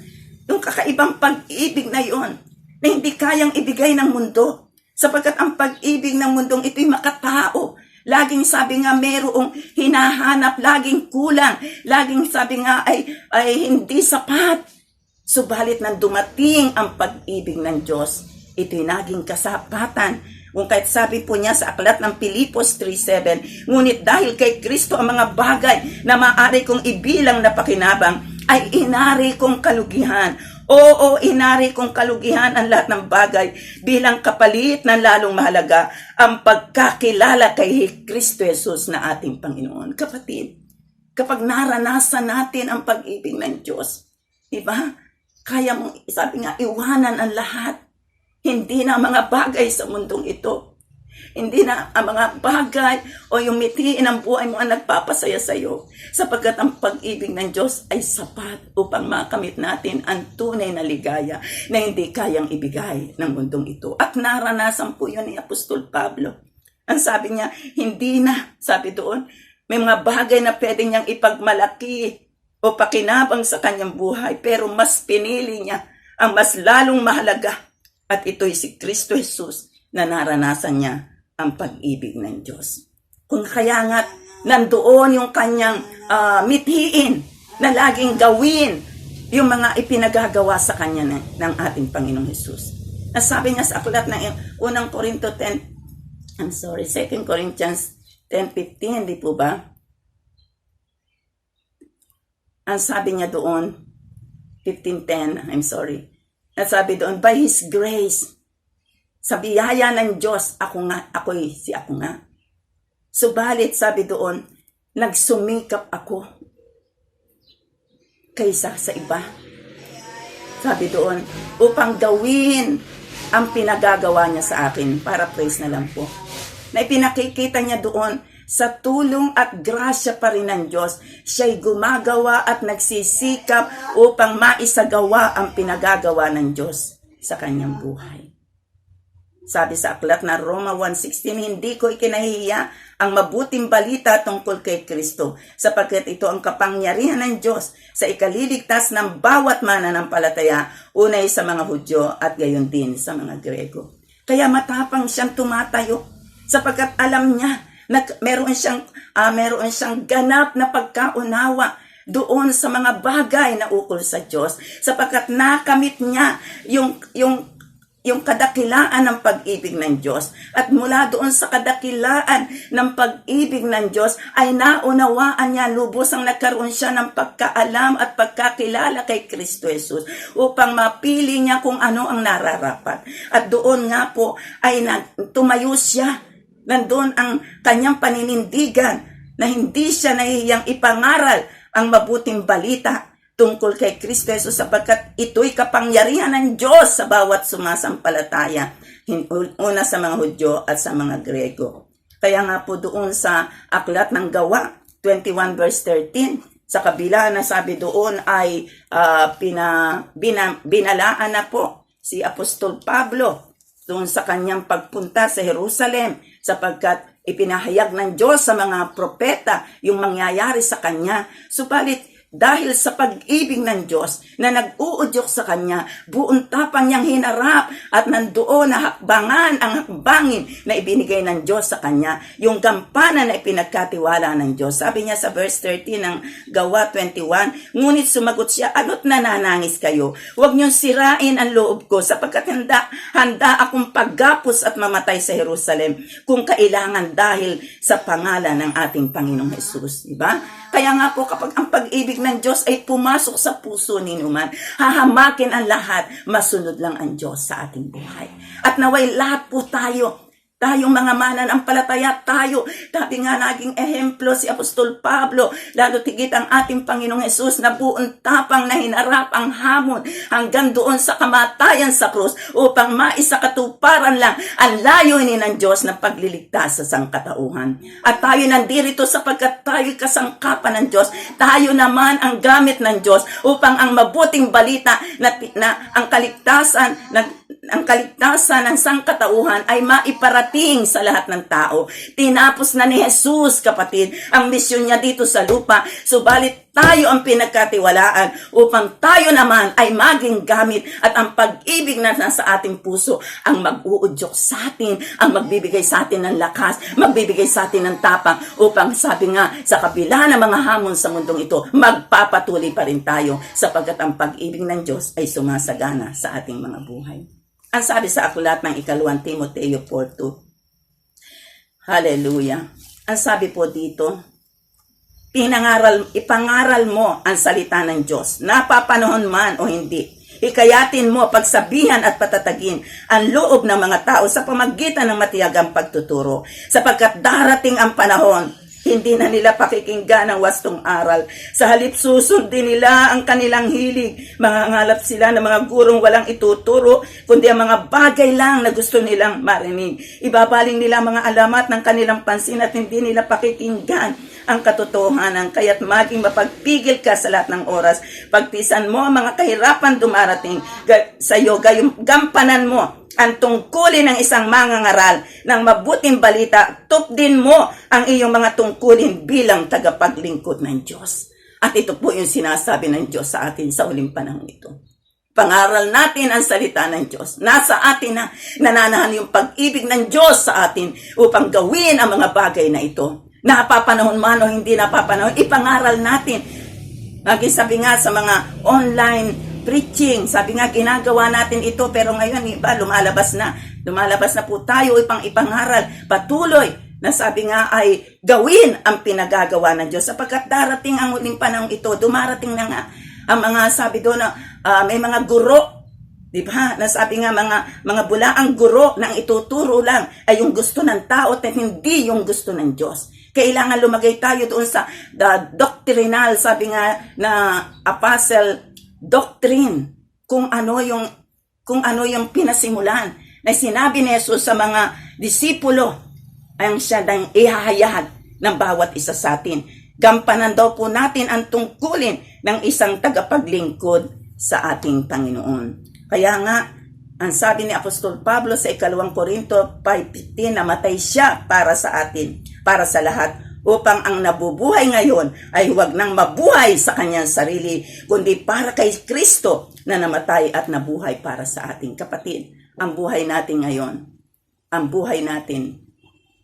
yung kakaibang pag-ibig na yon, na hindi kayang ibigay ng mundo. Sapagkat ang pag-ibig ng mundong ito'y makatao. Laging sabi nga mayroong hinahanap, laging kulang, laging sabi nga ay hindi sapat. Subalit nang dumating ang pag-ibig ng Diyos, ito'y naging kasapatan. Kung kahit sabi po niya sa aklat ng Pilipos 3:7, ngunit dahil kay Kristo ang mga bagay na maaari kong ibilang na pakinabang ay inari kong kalugihan. Oo, inari kong kalugihan ang lahat ng bagay bilang kapalit ng lalong mahalaga ang pagkakilala kay Kristo Jesus na ating Panginoon. Kapatid, kapag naranasan natin ang pag-ibig ng Diyos, diba? Kaya mong, sabi nga, iwanan ang lahat. Hindi na ang mga bagay sa mundong ito. Hindi na ang mga bagay o yung mithiin ng buhay mo ang nagpapasaya sa iyo. Sapagkat ang pag-ibig ng Diyos ay sapat upang makamit natin ang tunay na ligaya na hindi kayang ibigay ng mundong ito. At naranasan po yun ni Apostol Pablo. Ang sabi niya, hindi na, sabi doon, may mga bagay na pwede niyang ipagmalaki o pakinabang sa kanyang buhay. Pero mas pinili niya ang mas lalong mahalaga. At ito'y si Kristo Jesus na naranasan niya ang pag-ibig ng Diyos. Kung kaya nga nandoon yung kanyang mithiin na laging gawin yung mga ipinagagawa sa kanya ng ating Panginoong Jesus. Nasabi niya sa aklat ng 2 Corinthians 10:15, di po ba? Ang sabi niya doon, 15:10, I'm sorry. At sabi doon, by His grace, sa biyaya ng Diyos, ako nga. Subalit, sabi doon, nagsumikap ako kaysa sa iba. Sabi doon, upang gawin ang pinagagawa niya sa akin. Para praise na lang po. Na ipinakikita niya doon, sa tulong at grasya pa rin ng Diyos, siya'y gumagawa at nagsisikap upang maisagawa ang pinagagawa ng Diyos sa kanyang buhay. Sabi sa aklat na Roma 1:16, hindi ko ikinahihiya ang mabuting balita tungkol kay Kristo, sapagkat ito ang kapangyarihan ng Diyos sa ikaliligtas ng bawat mananampalataya, unay sa mga Hudyo at gayon din sa mga Grego. Kaya matapang siyang tumatayo, sapagkat alam niya na meron siyang ganap na pagkaunawa doon sa mga bagay na ukol sa Diyos, sapagkat nakamit niya yung kadakilaan ng pag-ibig ng Diyos. At mula doon sa kadakilaan ng pag-ibig ng Diyos ay naunawaan niya, lubos ang nagkaroon siya ng pagkaalam at pagkakilala kay Kristo Jesus upang mapili niya kung ano ang nararapat. At doon nga po ay tumayo siya. Nandun ang kanyang paninindigan na hindi siya nahihiyang ipangaral ang mabuting balita tungkol kay Kristo Jesus, sapagkat ito'y kapangyarihan ng Diyos sa bawat sumasampalataya, una sa mga Hudyo at sa mga Grego. Kaya nga po doon sa aklat ng Gawa 21 verse 13, sa kabila na sabi doon ay binalaan na po si Apostol Pablo doon sa kanyang pagpunta sa Jerusalem, sapagkat ipinahayag ng Diyos sa mga propeta yung mangyayari sa kanya. Subalit, dahil sa pag-ibig ng Diyos na nag-uudyok sa kanya, buong tapang niyang hinarap at nandoon na hakbangan ang hakbangin na ibinigay ng Diyos sa kanya, yung gampanan na ipinagkatiwala ng Diyos. Sabi niya sa verse 13 ng Gawa 21, ngunit sumagot siya, ano't nananangis kayo? Huwag niyong sirain ang loob ko, sapagkat handa akong paggapos at mamatay sa Jerusalem kung kailangan dahil sa pangalan ng ating Panginoong Jesus. Diba? Kaya nga po kapag ang pag-ibig ng Diyos ay pumasok sa puso ni Numan, hahamakin ang lahat, masunod lang ang Diyos sa ating buhay. At naway lahat po tayong mga mananampalataya, sabi nga naging ehemplo si Apostol Pablo, lalo tigit ang ating Panginoong Jesus na buong tapang na hinarap ang hamon hanggang doon sa kamatayan sa krus upang maisakatuparan lang ang layunin ng Diyos na pagliligtas sa sangkatauhan. At tayo nandito sapagkat tayo'y kasangkapan ng Diyos. Tayo naman ang gamit ng Diyos upang ang mabuting balita na ang kaligtasan ng sangkatauhan ay maiparating sa lahat ng tao. Tinapos na ni Jesus, kapatid, ang misyon niya dito sa lupa. Subalit tayo ang pinagkatiwalaan upang tayo naman ay maging gamit at ang pag-ibig na nasa ating puso ang mag-uudyok sa atin, ang magbibigay sa atin ng lakas, magbibigay sa atin ng tapang upang sabi nga sa kabila ng mga hamon sa mundong ito, magpapatuloy pa rin tayo sapagkat ang pag-ibig ng Diyos ay sumasagana sa ating mga buhay. Ang sabi sa aklat ng 2 Timoteo 4:2. Hallelujah. Ang sabi po dito, ipangaral mo ang salita ng Diyos, napapanahon man o hindi. Hikayatin mo, pagsabihan at patatagin ang loob ng mga tao sa pamagitan ng matiyagang pagtuturo. Sapagkat darating ang panahon, hindi na nila pakikinggan ang wastong aral. Sa halip susundin nila ang kanilang hilig. Mangangalap sila ng mga gurong walang ituturo, kundi ang mga bagay lang na gusto nilang marinig. Ibabaling nila mga alamat ng kanilang pansin at hindi nila pakikinggan ang katotohanan. Kaya't maging mapagpigil ka sa lahat ng oras. Pagtisan mo ang mga kahirapan dumarating sa iyo, gayong gampanan mo ang tungkulin ng isang mangangaral ng mabuting balita, tupdin mo ang iyong mga tungkulin bilang tagapaglingkod ng Diyos. At ito po yung sinasabi ng Diyos sa atin sa huling panahon ito. Pangaral natin ang salita ng Diyos. Nasa atin na nananahan yung pag-ibig ng Diyos sa atin upang gawin ang mga bagay na ito. Napapanahon man o hindi napapanahon, ipangaral natin. Lagi sabi nga sa mga online preaching, sabi nga ginagawa natin ito pero ngayon iba lumalabas na po tayo ipangaral patuloy na sabi nga ay gawin ang pinagagawa ng Diyos sapagkat darating ang huling panahon ito, dumarating na nga ang mga sabi doon na may mga guro, di ba? Nasabi nga mga bulaang guro na ang ituturo lang ay yung gusto ng tao at hindi yung gusto ng Diyos. Kailangan lumagay tayo doon sa doctrinal, sabi nga na apostle doctrine, kung ano yung pinasimulan na sinabi ni Jesus sa mga disipulo, ang siya nang ihahayag ng bawat isa sa atin. Gampanan daw po natin ang tungkulin ng isang tagapaglingkod sa ating Panginoon. Kaya nga, ang sabi ni Apostol Pablo sa 2 Korinto 5:15, namatay siya para sa atin, para sa lahat, upang ang nabubuhay ngayon ay huwag nang mabuhay sa kanyang sarili, kundi para kay Kristo na namatay at nabuhay para sa ating kapatid. Ang buhay natin ngayon, ang buhay natin,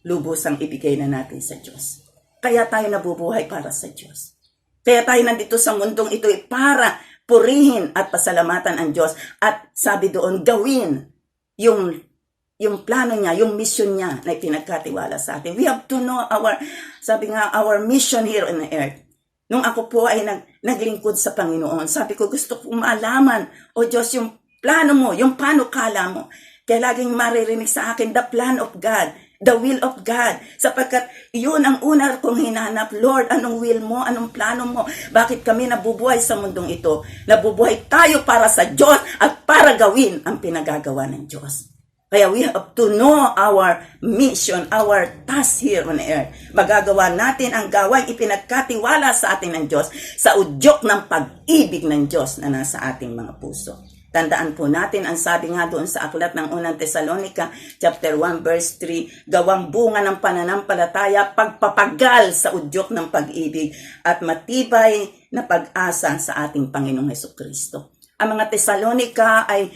lubusang ibigay na natin sa Diyos. Kaya tayo nabubuhay para sa Diyos. Kaya tayo nandito sa mundong ito para purihin at pasalamatan ang Diyos. At sabi doon, gawin yung plano niya, yung mission niya na pinagkatiwala sa atin. We have to know our mission here on the earth. Nung ako po ay naglingkod sa Panginoon, sabi ko, gusto ko malaman, O Diyos, yung plano mo, yung panukala mo. Kaya laging maririnig sa akin, the plan of God, the will of God. Sapagkat yun ang una kong hinanap, Lord, anong will mo, anong plano mo? Bakit kami nabubuhay sa mundong ito? Nabubuhay tayo para sa Diyos at para gawin ang pinagagawa ng Diyos. Kaya we have to know our mission, our task here on earth. Magagawa natin ang gawain ipinagkatiwala sa atin ng Diyos sa udyok ng pag-ibig ng Diyos na nasa ating mga puso. Tandaan po natin ang sabi nga doon sa aklat ng unang Tesalonica, chapter 1, verse 3, gawang bunga ng pananampalataya, pagpapagal sa udyok ng pag-ibig at matibay na pag-asa sa ating Panginoong Hesukristo. Ang mga Tesalonica ay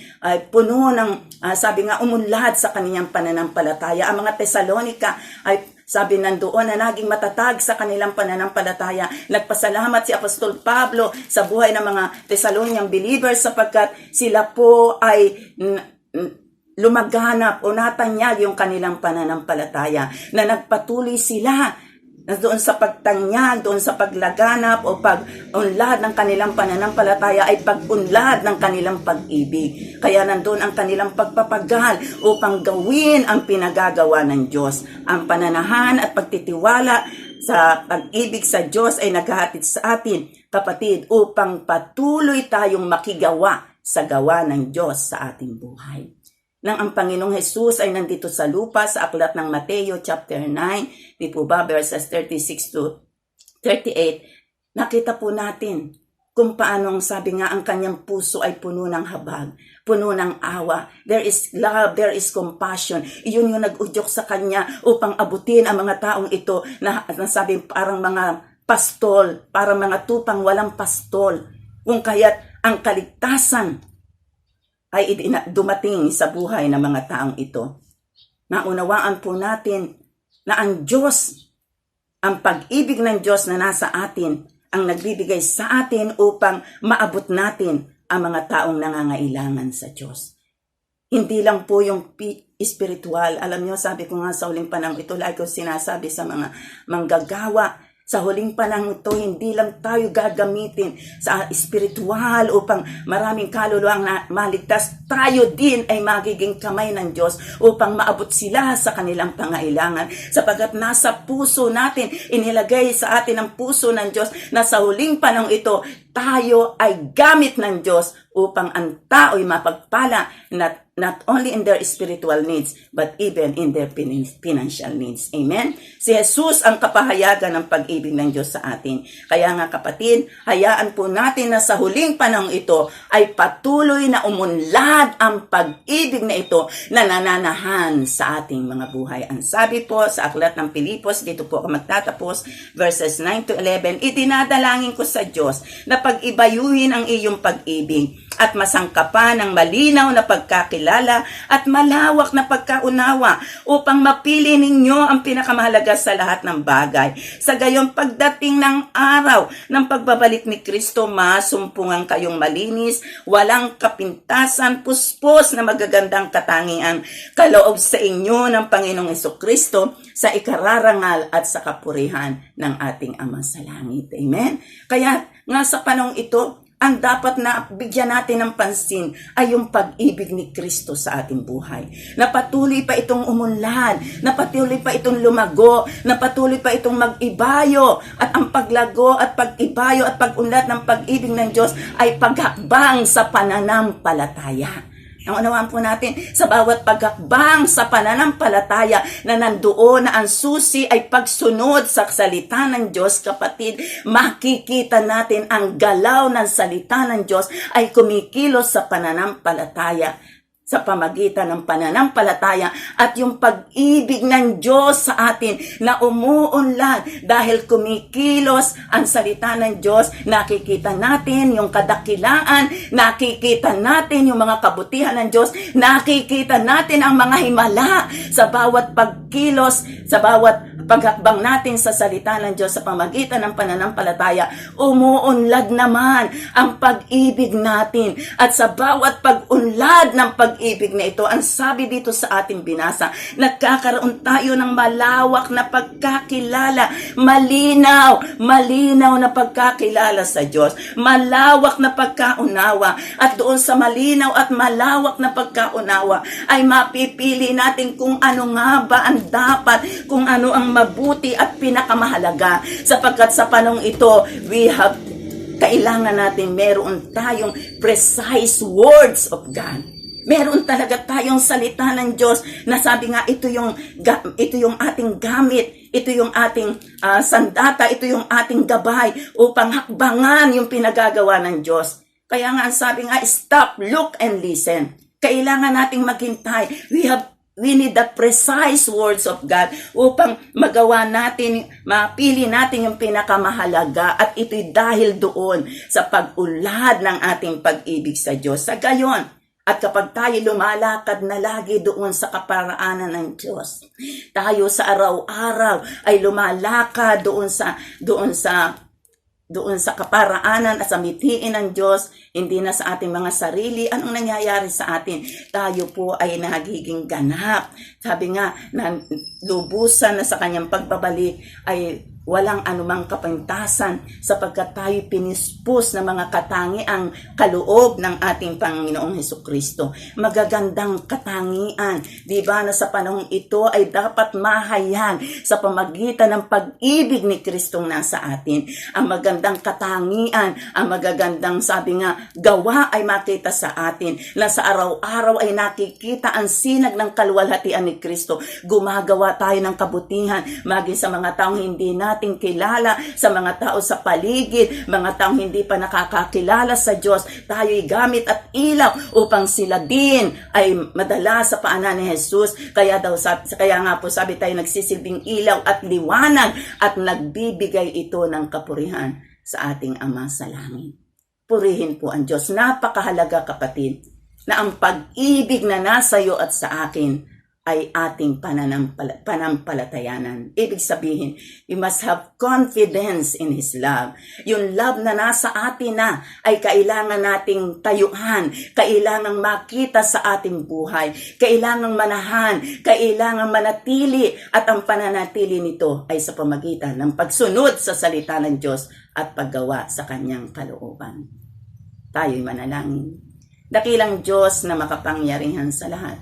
puno ng, sabi nga, umunlad sa kaniyang pananampalataya. Ang mga Tesalonica ay, sabi nandoon, na naging matatag sa kanilang pananampalataya. Nagpasalamat si Apostol Pablo sa buhay ng mga Thessalonian believers sapagkat sila po ay lumaganap o natanyag yung kanilang pananampalataya, na nagpatuloy sila doon sa pagtanyag, doon sa paglaganap o pag-unlad ng kanilang pananampalataya ay pag-unlad ng kanilang pag-ibig. Kaya nandun ang kanilang pagpapagal upang gawin ang pinagagawa ng Diyos. Ang pananahan at pagtitiwala sa pag-ibig sa Diyos ay naghahatid sa atin, kapatid, upang patuloy tayong makigawa sa gawa ng Diyos sa ating buhay. Nang ang Panginoong Jesus ay nandito sa lupa sa aklat ng Mateo chapter 9, di po ba, verses 36 to 38, nakita po natin kung paanong sabi nga ang kanyang puso ay puno ng habag, puno ng awa. There is love, there is compassion. Iyon yung nag-udyok sa kanya upang abutin ang mga taong ito na sabi parang mga pastol, parang mga tupang walang pastol. Kung kaya't ang kaligtasan ay dumating sa buhay ng mga taong ito. Naunawaan po natin na ang Diyos, ang pag-ibig ng Diyos na nasa atin, ang nagbibigay sa atin upang maabot natin ang mga taong nangangailangan sa Diyos. Hindi lang po yung spiritual. Alam nyo, sabi ko nga sa huling panahon ito, like ko sinasabi sa mga manggagawa, sa huling panahon ito, hindi lang tayo gagamitin sa spiritual upang maraming kaluluwang na maligtas. Tayo din ay magiging kamay ng Diyos upang maabot sila sa kanilang pangailangan. Sapagkat nasa puso natin, inilagay sa atin ang puso ng Diyos na sa huling panahon ito, tayo ay gamit ng Diyos upang ang tao ay mapagpala not only in their spiritual needs, but even in their financial needs. Amen? Si Jesus ang kapahayagan ng pag-ibig ng Diyos sa atin. Kaya nga kapatid, hayaan po natin na sa huling panahon ito ay patuloy na umunlad ang pag-ibig na ito na nananahan sa ating mga buhay. Ang sabi po sa aklat ng Pilipos, dito po ako magtatapos, verses 9 to 11, itinadalangin ko sa Diyos na pag-ibayuhin ang iyong pag-ibig at masangkapan ng malinaw na pagkakilala at malawak na pagkaunawa upang mapili ninyo ang pinakamahalaga sa lahat ng bagay. Sa gayon, pagdating ng araw ng pagbabalik ni Kristo, masumpungan kayong malinis, walang kapintasan, puspos na magagandang katangian, kaloob sa inyo ng Panginoong Hesukristo sa ikararangal at sa kapurihan ng ating Ama sa langit. Amen? Kaya nga sa panahong ito, ang dapat na bigyan natin ng pansin ay yung pag-ibig ni Kristo sa ating buhay. Na patuloy pa itong umunlad, na patuloy pa itong lumago, na patuloy pa itong mag-ibayo. At ang paglago at pag-ibayo at pag-unlad ng pag-ibig ng Diyos ay paghakbang sa pananampalataya. Ang unawaan po natin, sa bawat paghakbang sa pananampalataya na nandoon na ang susi ay pagsunod sa salita ng Diyos, kapatid, makikita natin ang galaw ng salita ng Diyos ay kumikilos sa pananampalataya, sa pamagitan ng pananampalataya at yung pag-ibig ng Diyos sa atin na umuunlad dahil kumikilos ang salita ng Diyos. Nakikita natin yung kadakilaan, nakikita natin yung mga kabutihan ng Diyos, nakikita natin ang mga himala sa bawat pagkilos, sa bawat paghakbang natin sa salita ng Diyos sa pamagitan ng pananampalataya. Umuunlad naman ang pag-ibig natin at sa bawat pag-unlad ng pag-ibig na ito, ang sabi dito sa ating binasa, nagkakaroon tayo ng malawak na pagkakilala, malinaw na pagkakilala sa Diyos, malawak na pagkaunawa, at doon sa malinaw at malawak na pagkaunawa ay mapipili natin kung ano nga ba ang dapat, kung ano ang mabuti at pinakamahalaga, sapagkat sa panahong ito, kailangan natin meron tayong precise words of God. Meron talaga tayong salita ng Diyos na sabi nga, ito yung ating gamit, ito yung ating sandata, ito yung ating gabay upang hakbangan yung pinagagawa ng Diyos. Kaya nga sabi nga, stop, look, and listen. Kailangan nating maghintay. We need the precise words of God upang magawa natin, mapili natin yung pinakamahalaga, at ito'y dahil doon sa pag-ulad ng ating pag-ibig sa Diyos. Sa gayon, at kapag tayo lumalakad na lagi doon sa kaparaanan ng Diyos, tayo sa araw-araw ay lumalakad doon sa kaparaanan at sa mithiin ng Diyos, hindi na sa ating mga sarili. Anong nangyayari sa atin? Tayo po ay nagiging ganap. Sabi nga, na lubusan na sa kanyang pagbabalik ay walang anumang kapintasan, sapagkat tayo pinispos ng mga katangiang kaloob ng ating Panginoong Hesukristo. Magagandang katangian, di ba, na sa panahong ito ay dapat mahayag sa pamagitan ng pag-ibig ni Kristong nasa atin. Ang magandang katangian, ang magagandang, sabi nga, gawa ay makita sa atin, na sa araw-araw ay nakikita ang sinag ng kaluwalhatian ni Kristo. Gumagawa tayo ng kabutihan, maging sa mga taong hindi natin kilala, sa mga tao sa paligid, mga taong hindi pa nakakakilala sa Diyos. Tayo'y gamit at ilaw upang sila din ay madala sa paanan ni Jesus. Kaya nga po sabi tayo, nagsisilbing ilaw at liwanag, at nagbibigay ito ng kapurihan sa ating Ama sa langit. Purihin po ang Diyos. Napakahalaga, kapatid, na ang pag-ibig na nasa iyo at sa akin ay ating panampalatayanan. Ibig sabihin, we must have confidence in His love. Yung love na nasa atin na ay kailangan nating tayuan, kailangan makita sa ating buhay, kailangan manahan, kailangan manatili, at ang pananatili nito ay sa pamagitan ng pagsunod sa salita ng Diyos at paggawa sa kanyang kalooban. Tayo'y manalangin. Dakilang Diyos na makapangyarihan sa lahat,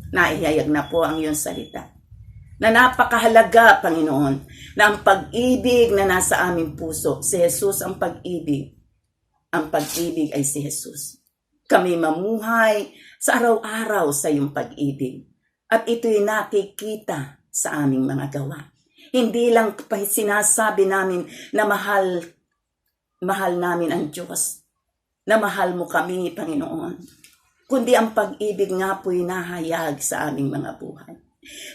naihayag na po ang iyong salita, na napakahalaga, Panginoon, na ang pag-ibig na nasa aming puso, si Jesus ang pag-ibig. Ang pag-ibig ay si Jesus. Kami mamuhay sa araw-araw sa iyong pag-ibig, at ito'y nakikita sa aming mga gawa. Hindi lang sinasabi namin na mahal namin ang Diyos, na mahal mo kami, Panginoon, kundi ang pag-ibig nga po'y nahayag sa aming mga buhay.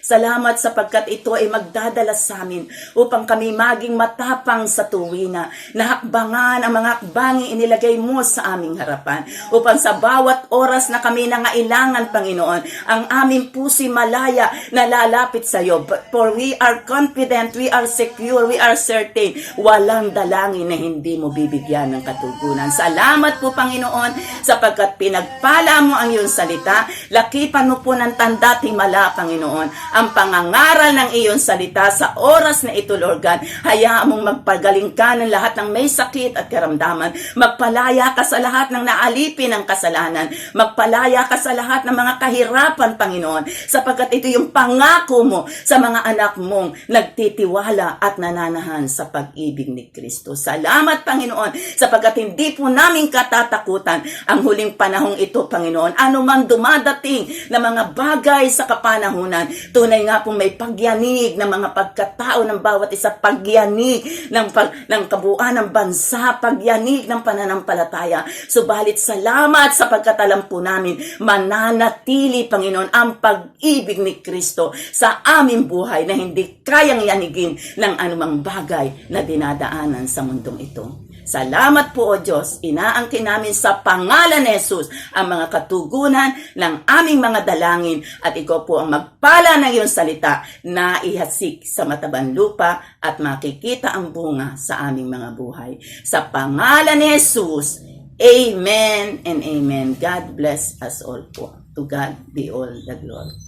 Salamat sapagkat ito ay magdadala sa amin upang kami maging matapang sa tuwina, na hakbangan ang mga hakbanging inilagay mo sa aming harapan, upang sa bawat oras na kami nangailangan, Panginoon, ang aming puso'y malaya na lalapit sa iyo. For we are confident, we are secure, we are certain, walang dalangin na hindi mo bibigyan ng katugunan. Salamat po, Panginoon, sapagkat pinagpala mo ang iyong salita, lakipan mo po ng tanda timala, Panginoon, ang pangangaral ng iyong salita sa oras na ito, Lord God. Hayaan mong magpagaling ka ng lahat ng may sakit at karamdaman. Magpalaya ka sa lahat ng naalipin ng kasalanan. Magpalaya ka sa lahat ng mga kahirapan, Panginoon, sapagkat ito yung pangako mo sa mga anak mong nagtitiwala at nananahan sa pag-ibig ni Kristo. Salamat, Panginoon, sapagkat hindi po namin katatakutan ang huling panahong ito, Panginoon. Ano man dumadating na mga bagay sa kapanahunan, tunay nga pong may pagyanig ng mga pagkatao ng bawat isa, pagyanig ng kabuuan ng bansa, pagyanig ng pananampalataya. Subalit salamat sapagkat alam po namin mananatili, Panginoon, ang pag-ibig ni Kristo sa aming buhay na hindi kayang yanigin ng anumang bagay na dinadaanan sa mundong ito. Salamat po, O Diyos, inaangkin namin sa pangalan ni Jesus ang mga katugunan ng aming mga dalangin, at ikaw po ang magpala ng iyong salita na ihasik sa matabang lupa at makikita ang bunga sa aming mga buhay. Sa pangalan ni Jesus, Amen and Amen. God bless us all po. To God be all the glory.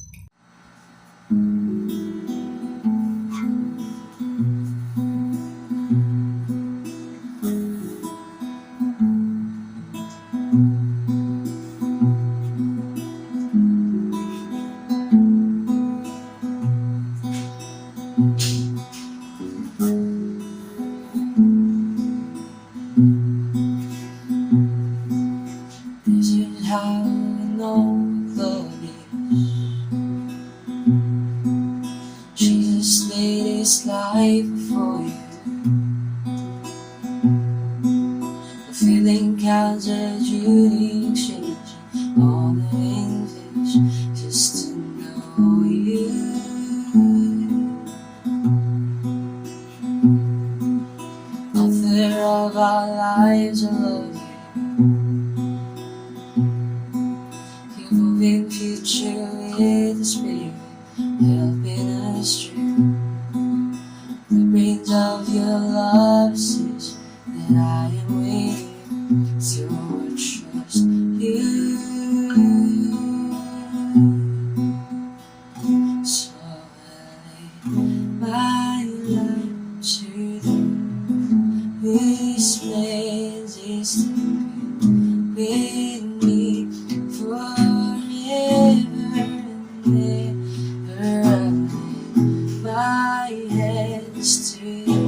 This is how I know love is. Jesus laid his life for you. The feeling counted you exchange all the English just to know you. Author of our lives, I love you. You're moving future with the Spirit, helping us through. The range of your love says that I am waiting, so I trust you. So I lay my life to thee, whose plans is to be with me forever and ever. My hands to you,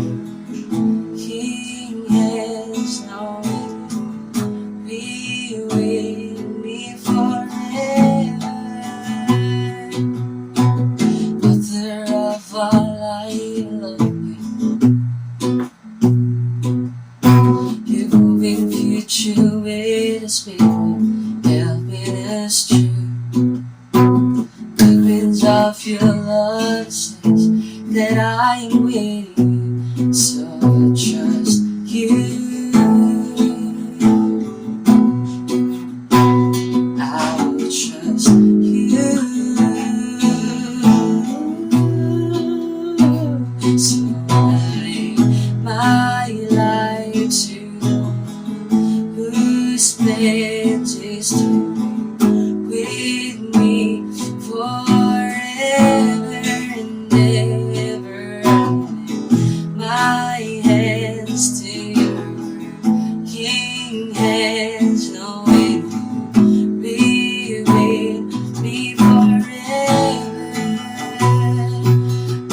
King has no end. Be with me forever. Author of our life, love you. You're moving future with a spirit, helping us through. The winds of your love says that I am waiting, so I trust you. I will trust you. So I lay my life to the one whose plans is to be with me forever and ever. My hands to your King hands, no way. Be with me forever. I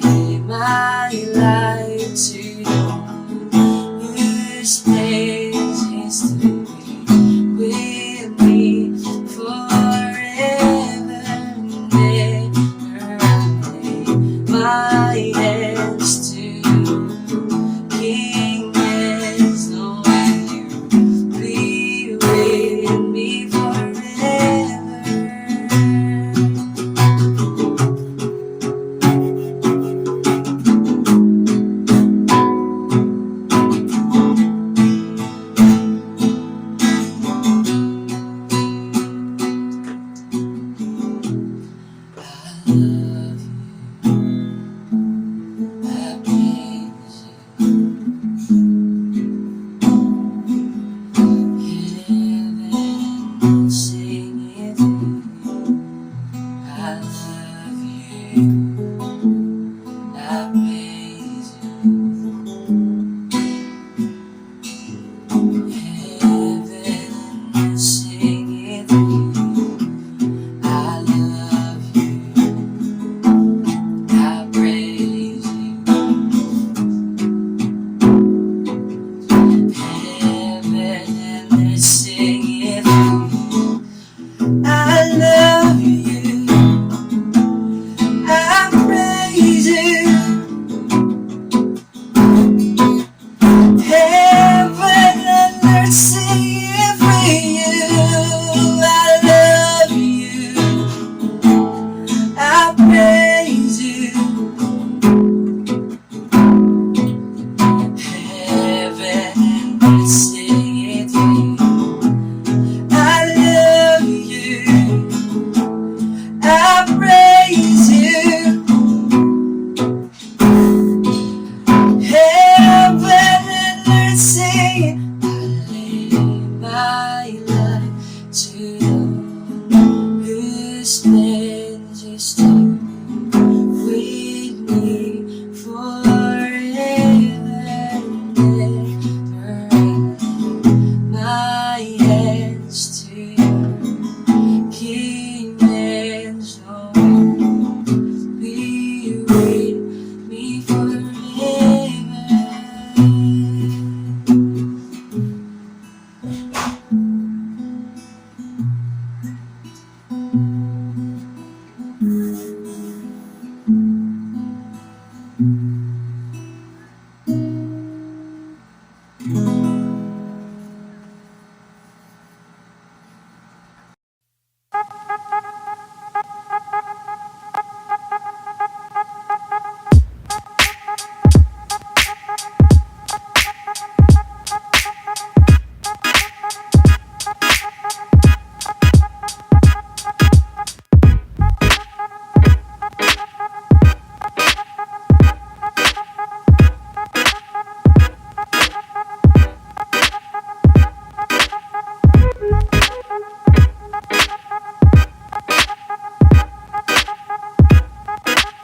lay my life to